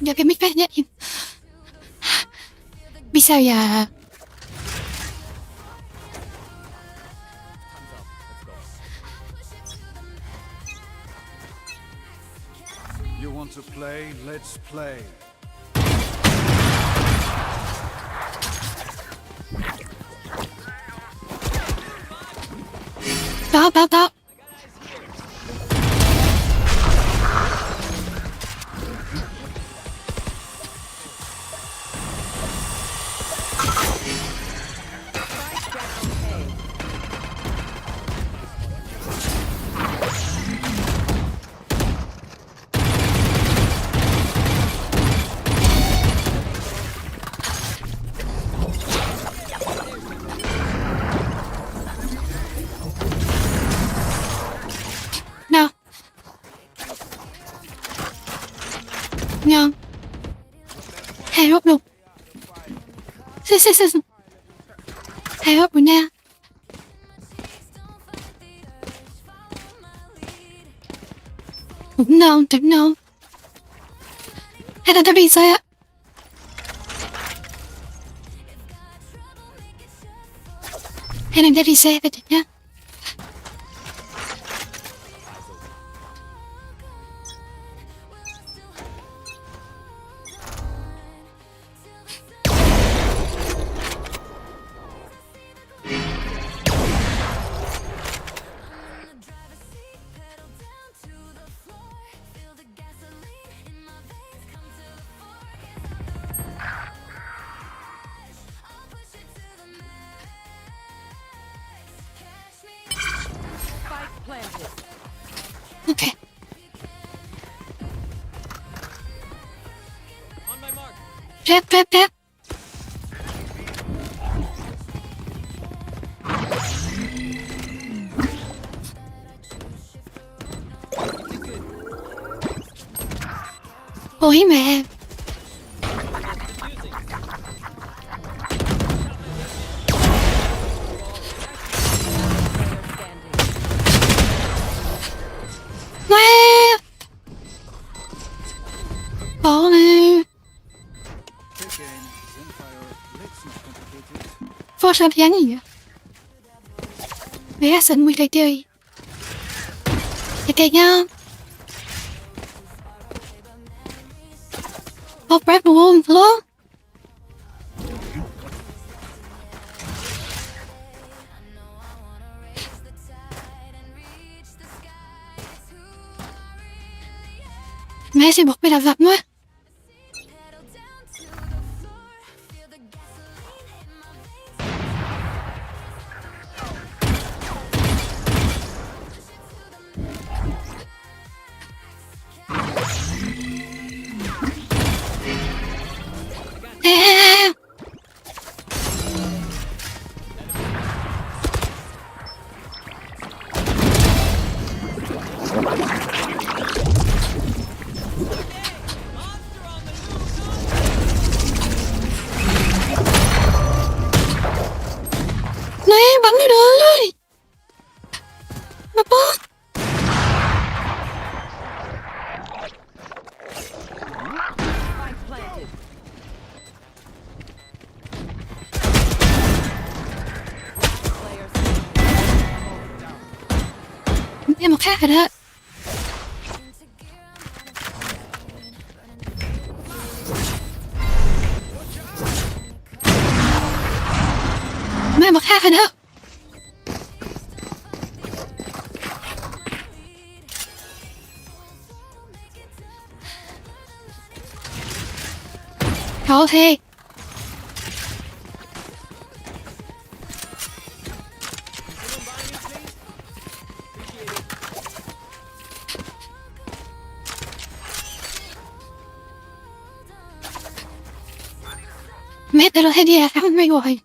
Giờ cái mic phát nhé. Biết sao giờ?
You want to play? Let's play.
Đó. Nào. Ngon. Hai hộp luôn. Hai hộp rồi nha. Đúng non. Hai thằng ta đi xe. Hai thằng ta đi xe vậy nhá. Ok. Rep. Ôi mẹ. Bỏ đi. Phó sao dáng gì vậy? Vẽ xịn 10 trò chơi. Ok nha. Bọc rap luôn, hello? Mẹ sẽ bọc bây đạp vặt nữa. Này bắn đi rồi. Mà bot. Em một khác rồi đó. Mẹ một khác rồi đó. Khó thế. Mẹ te lo hay đi à, cảm ơn mày rồi.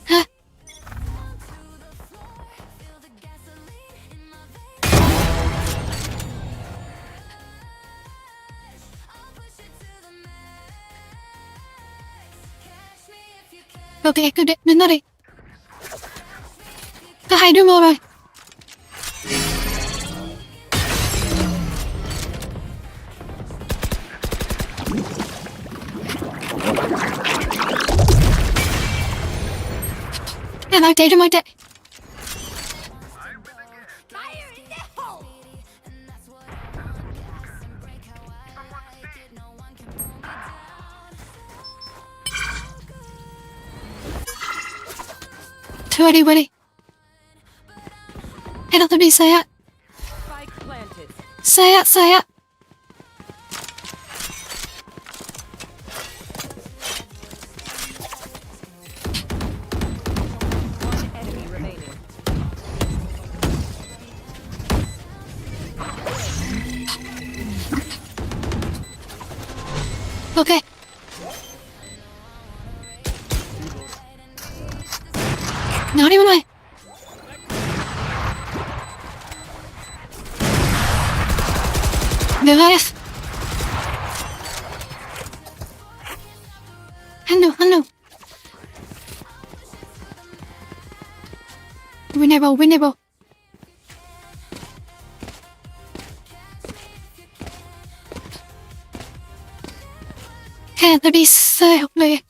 Hả? Ok, cứ đến nó đi. Có 2 đứa vô rồi. Nè, mau chạy. Thưa đi, đi. Hay là tôi đi xe ạ. Xe ạ. Ok. Nó đi bên này. Được rồi. Hắn được. Winnable. Hè, tôi đi xe học liệt.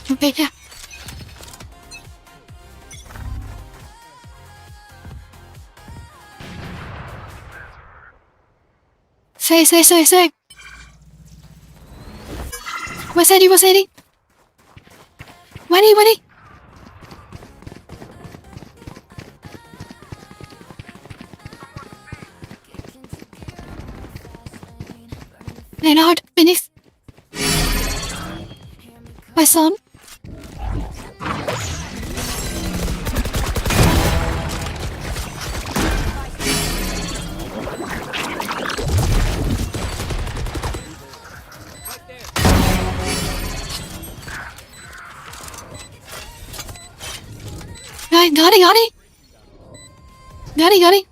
Ok nha. Xe. Qua xe đi. Qua đi. Leonard, Phoenix. Qua son. Rồi, gõ đi. Gõ đi.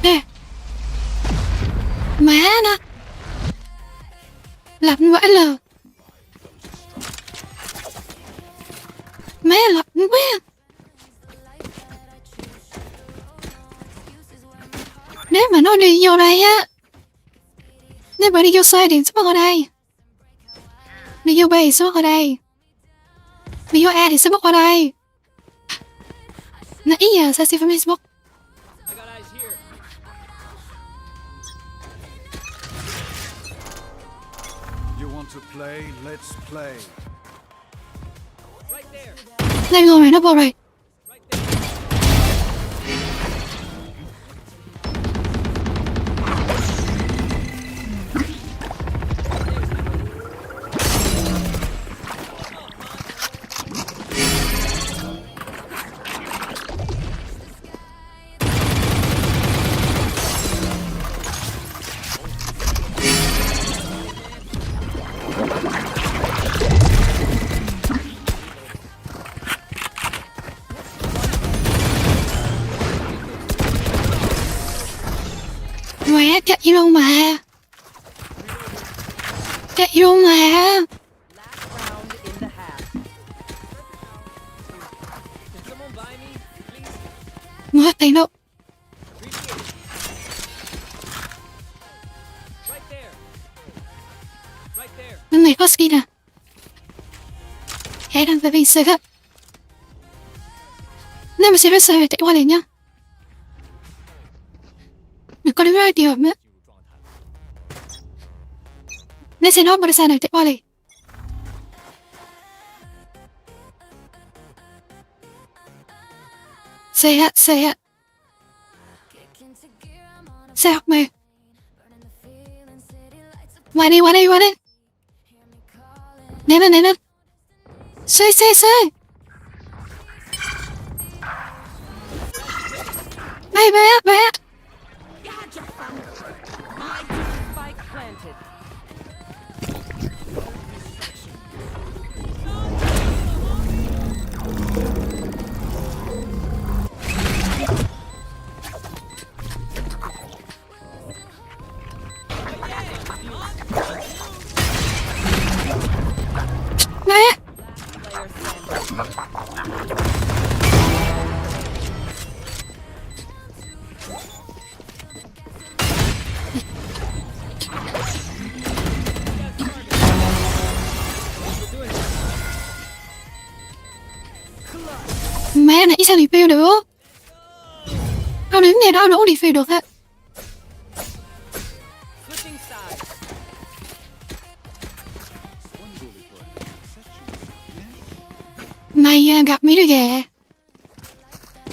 Nè. Má nó. Lạnh vãi lờ. Má lạnh quá. Nếu mà nó đi vô đây á. Nếu mà đi vô xe thì sẽ ở đây. Đi vô B thì sẽ ở đây. Đi vô A thì sẽ ở đây. Nãy giờ sao xem Facebook.
You want to play? Let's play.
Đây rồi, nó vô rồi. Mẹ chạy luôn mà. Mất tiền đâu. Bên này có skin à. Hãy đăng về video khác. Nếu mà sẽ chạy qua liền nhá. Đừng có đứng ra điều nữa. Nên sẽ nói một sao này chạy qua liền. Xe học mày. Qua đi. Nè lên. Xe. Bay.
Spike planted.
Mẹ. Mẹ nãy sao refill được? Tao đứng này đâu refill được á.
Switching sides.
Mày gặp mấy đứa ghẻ.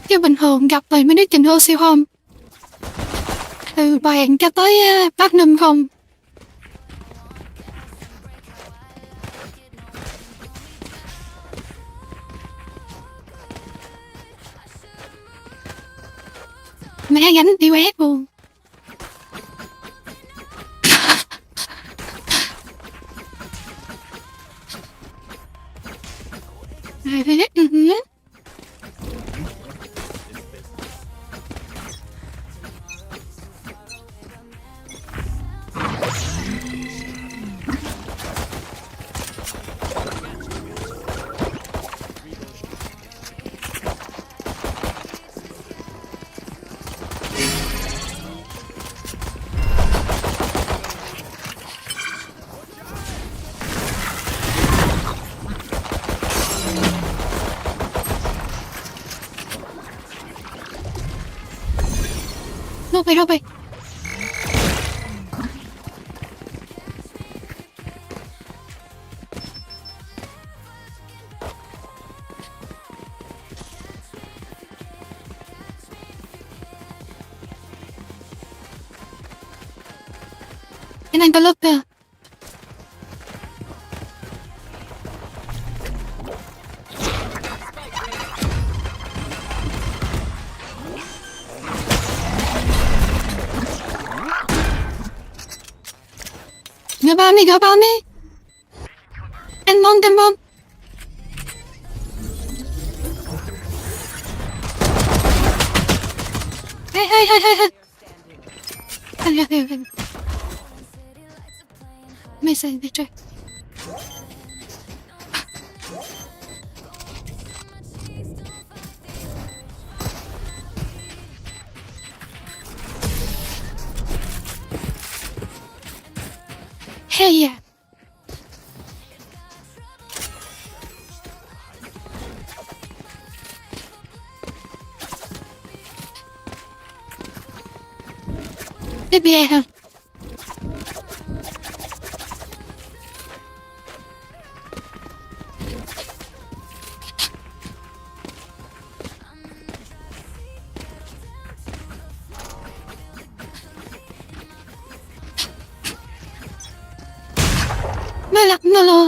Chứ bình thường gặp toàn mấy đứa trình hô siêu không? Từ vàng cho tới platinum không? Mẹ gánh đi quét luôn. Đâu vậy? Cái này có lớp kìa. Go bomb me. And mom. Hey. Mày say đi chơi. Hell yeah. Baby hả? Mày lặng nó lo.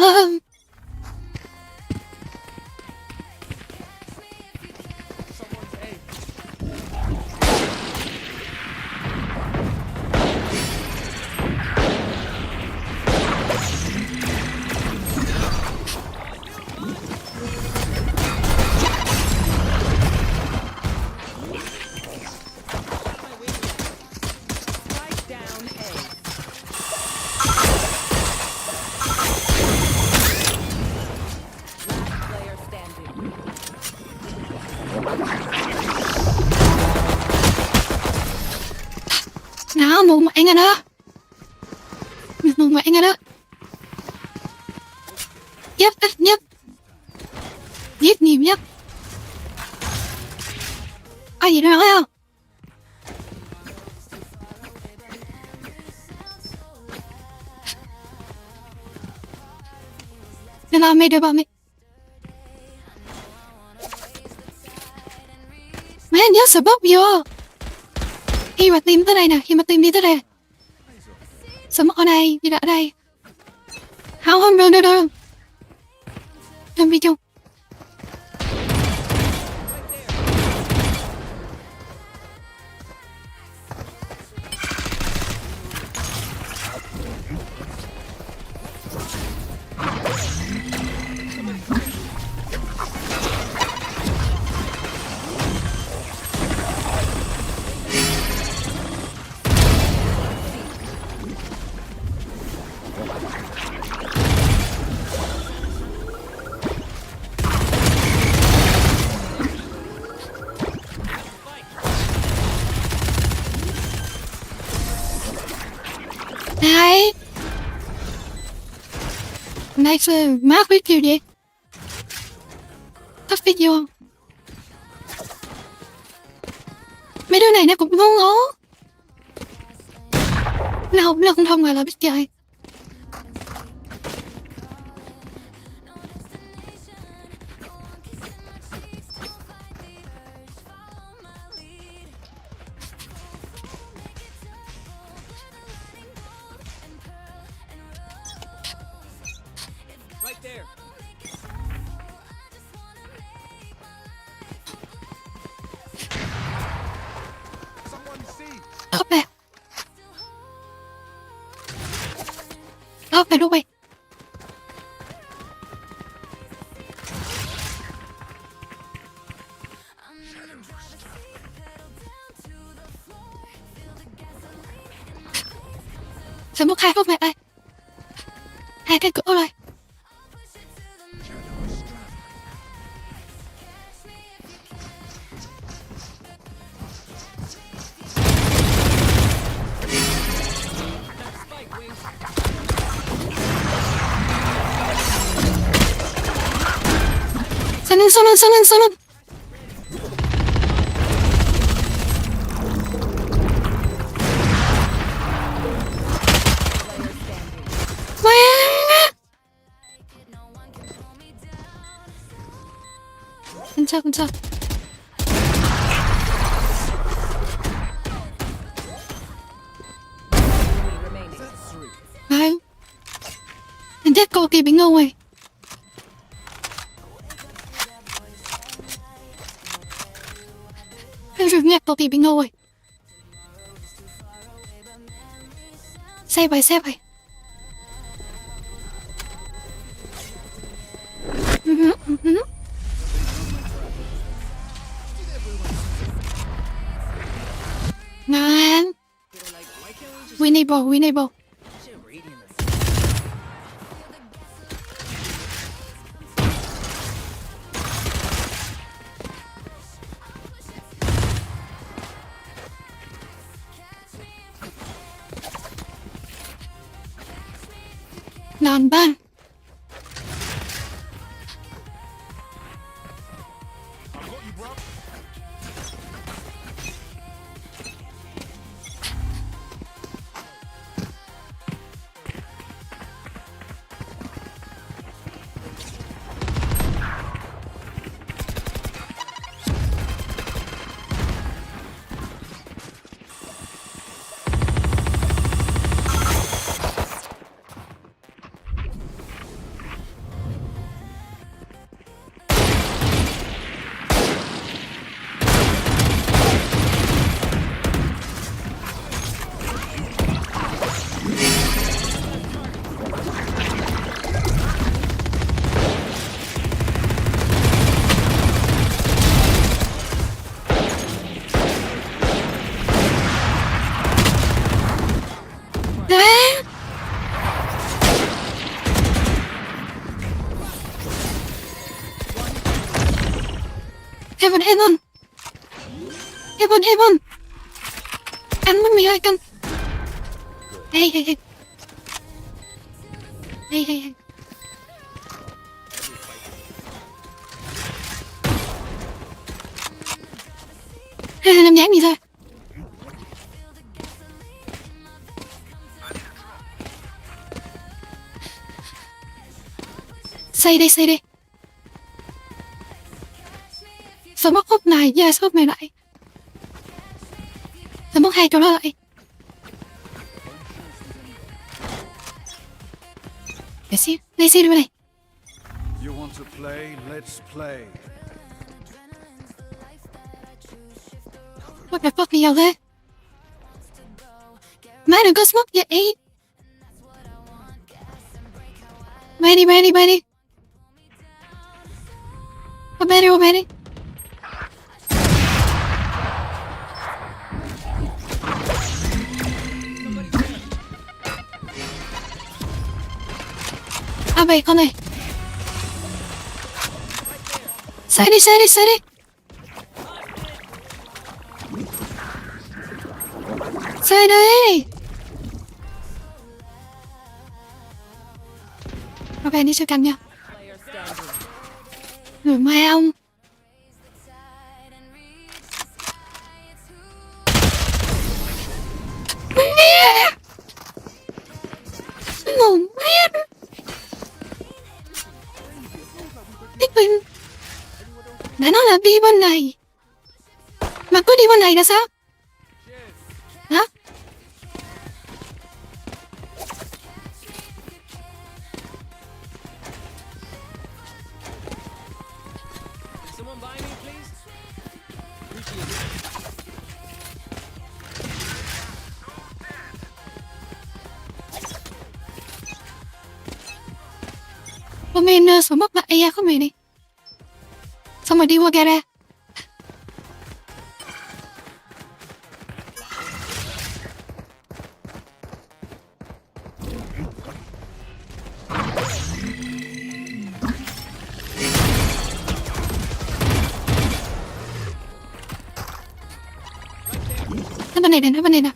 Nào, một mẹ ngay đó. Một mẹ ngay đó. Nhấp. Giết nhiều nhất. Ai gì đó nói không? Đưa ba mày. sợ bốc vô. Khi mà tìm tới đây nè, khi mà tìm đi tới đây. Sợ mất ở đây, đi ra ở đây. Không, đâu. Làm gì chung. Này. Này sao má biết kiểu gì? Tắt video. Mấy đứa này nó cũng ngu ngố. Nó không thông là biết chơi.
Right there.
Ốp nè. Ốp nè, đúng rồi. Sẽ mất 2 phút mẹ ơi. 2 cái cửa rồi. Sang lên. Wow. 괜찮아. Đấy. Anh chết cô kia bị ngu rồi. Rừng nhạc cô kia bị ngu rồi. Xe vậy. Ngon. Winnable. Ngon ba. Heaven. Anh mất 12 cân. Hey. Làm dáng gì thôi. Xây đi. Sao mất khúc này, ra khúc này lại. Tao mất 2 chỗ đó lại. Để xí đi bên này.
You want to play? Let's play.
What the fuck nhiều thế? Má đừng có smoke vậy. Bay đi. Bay đi. À vậy con này. Sai đi. Sai đây. Ok, đi chơi cạnh nha.
Player standing.
Người mai ông. Ngủ mẹ. Thích mình. Đã nói là đi bên này. Mà cứ đi bên này là sao? Hả?
Someone buy me, please?
Hôm nay xuống mất lại không mày đi. Xong rồi đi qua gara. Nó bên này nè.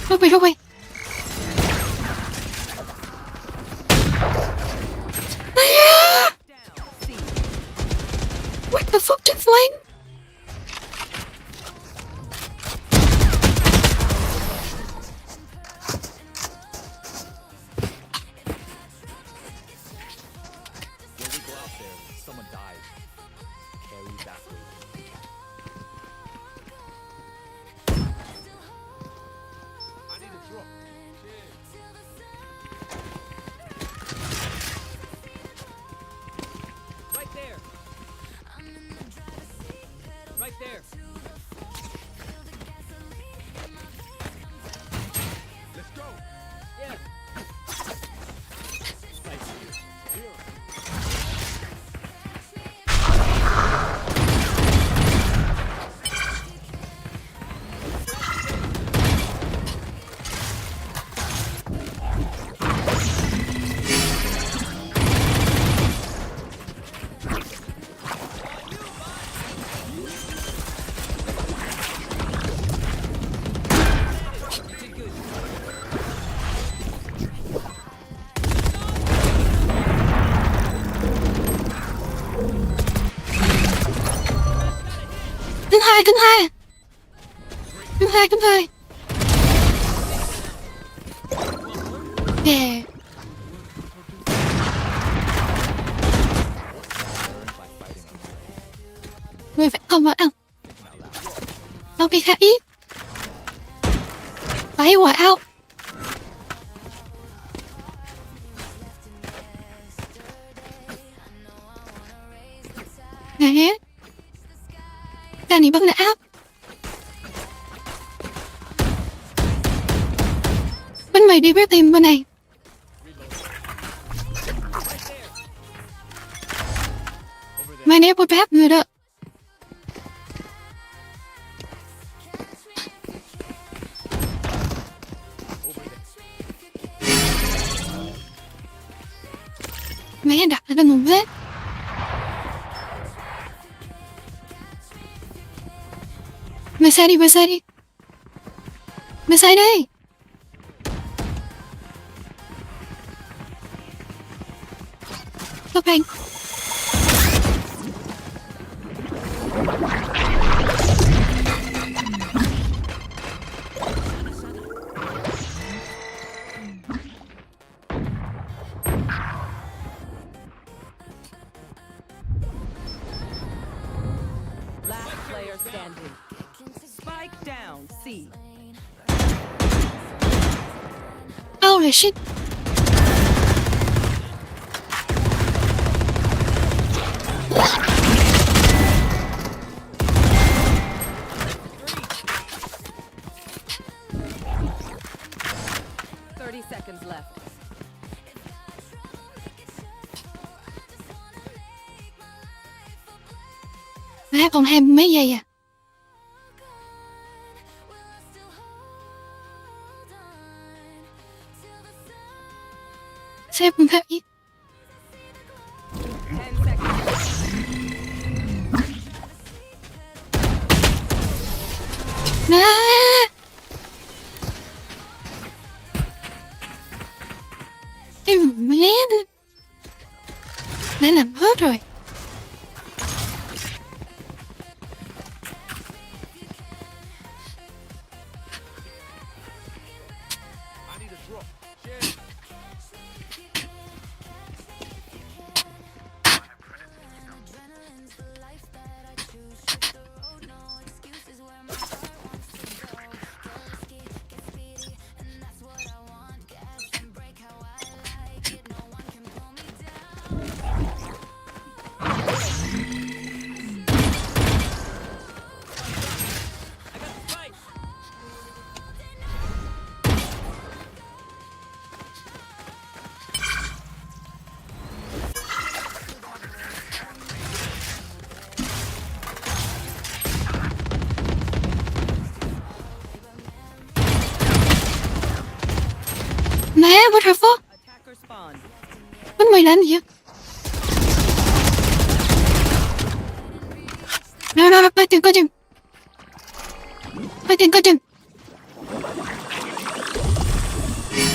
Rút đi. What the fuck just like?
Right there.
Let's go.
Yeah.
Cứng hai. Yeah. Người phải không vào ăn. Đâu bị khá ít. Phải quả out. Nè. Danny bấm đã. Bên mày đi bếp tìm bên này. Mày nếp một bếp người đó. Mày đặt ở đây một vết. Mày sai đi. Mày sai đây. Tốc hành.
Last player standing. down. C.
Holy shit.
Seconds left.
Má còn 20 mấy giây à. Xếp không thấy.
10 seconds.
Má. Em mẹ. Đã làm hết rồi. Má, what the fuck?
Attacker spawn.
Bánh mì làm gì vậy? Rồi, quay tiền coi chừng. Quay tiền coi chừng.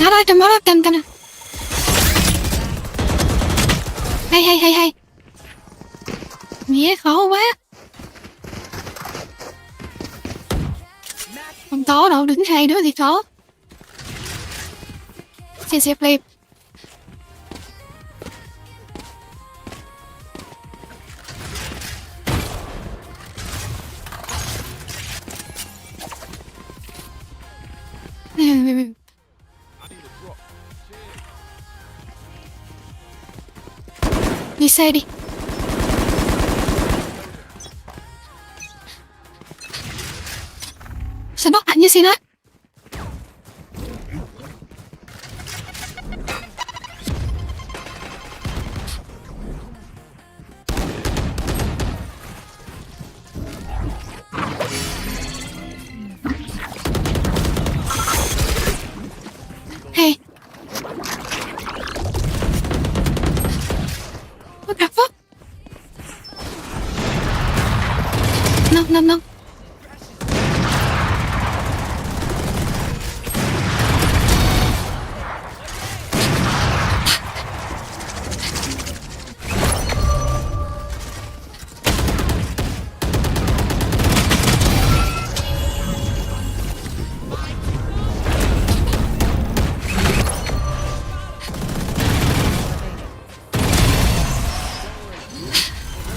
Đó, cầm đó, cầm nè. Hay. Mẹ khó quá. Không có đâu, đứng hai đứa thì khó. Xe flip. Đi xe đi. Sao bắt ảnh như xin á? Hey. What the fuck? No.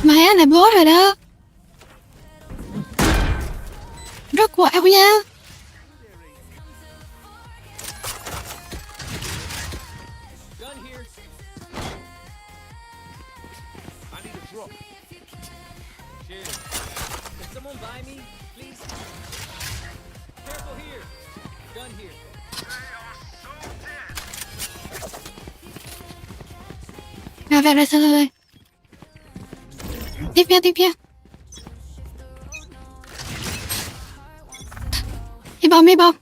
Má là bố rồi đó. Rất quạo nha.
Gun here. I need a drop. Cheers. Can someone buy me, please? Careful here. Gun here.
Rồi, thôi. Tiếp nha. Đi bom.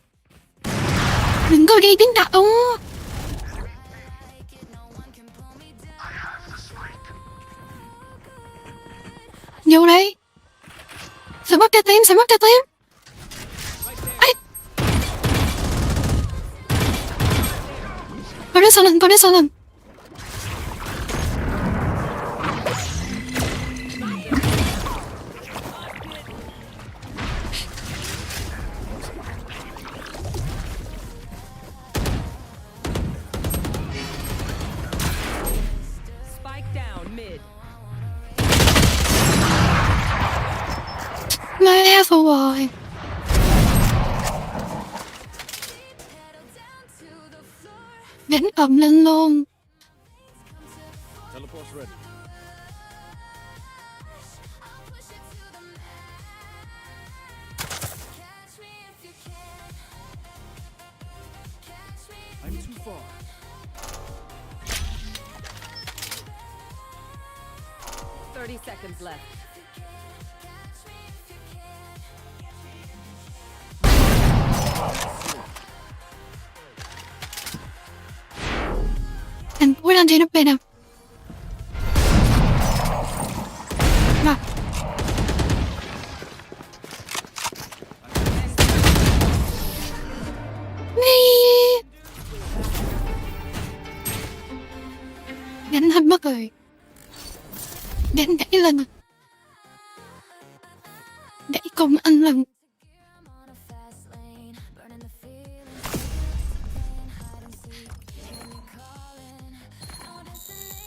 Đừng có gây tiếng động. Vô đây. Sao mất trái tim. Ấy. Có đến sau lưng. Má phụ rồi. Đánh ầm lên luôn.
Teleport's ready. I'm too far.
Thirty seconds left.
Anh cuối lên trên nó về nào. Rồi. Đánh hết mất rồi. Đánh đẩy lần. Đẩy cùng anh lần.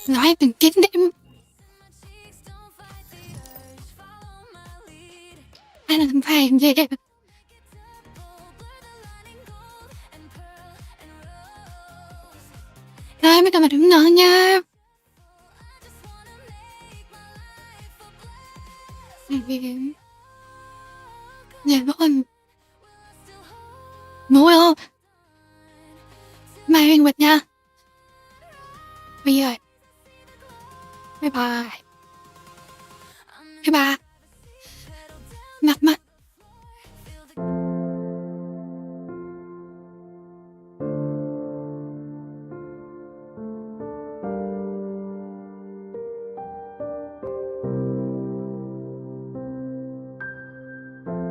Nói từng kiếm điểm. Anh làm phải làm gì đây? Rồi mấy cái mà đứng nữa nha. Dạ vâng. Ngủ không? Mai Huyền Bịch nha. Bây giờ. Bye bye. Bye bye. Mặt mặt.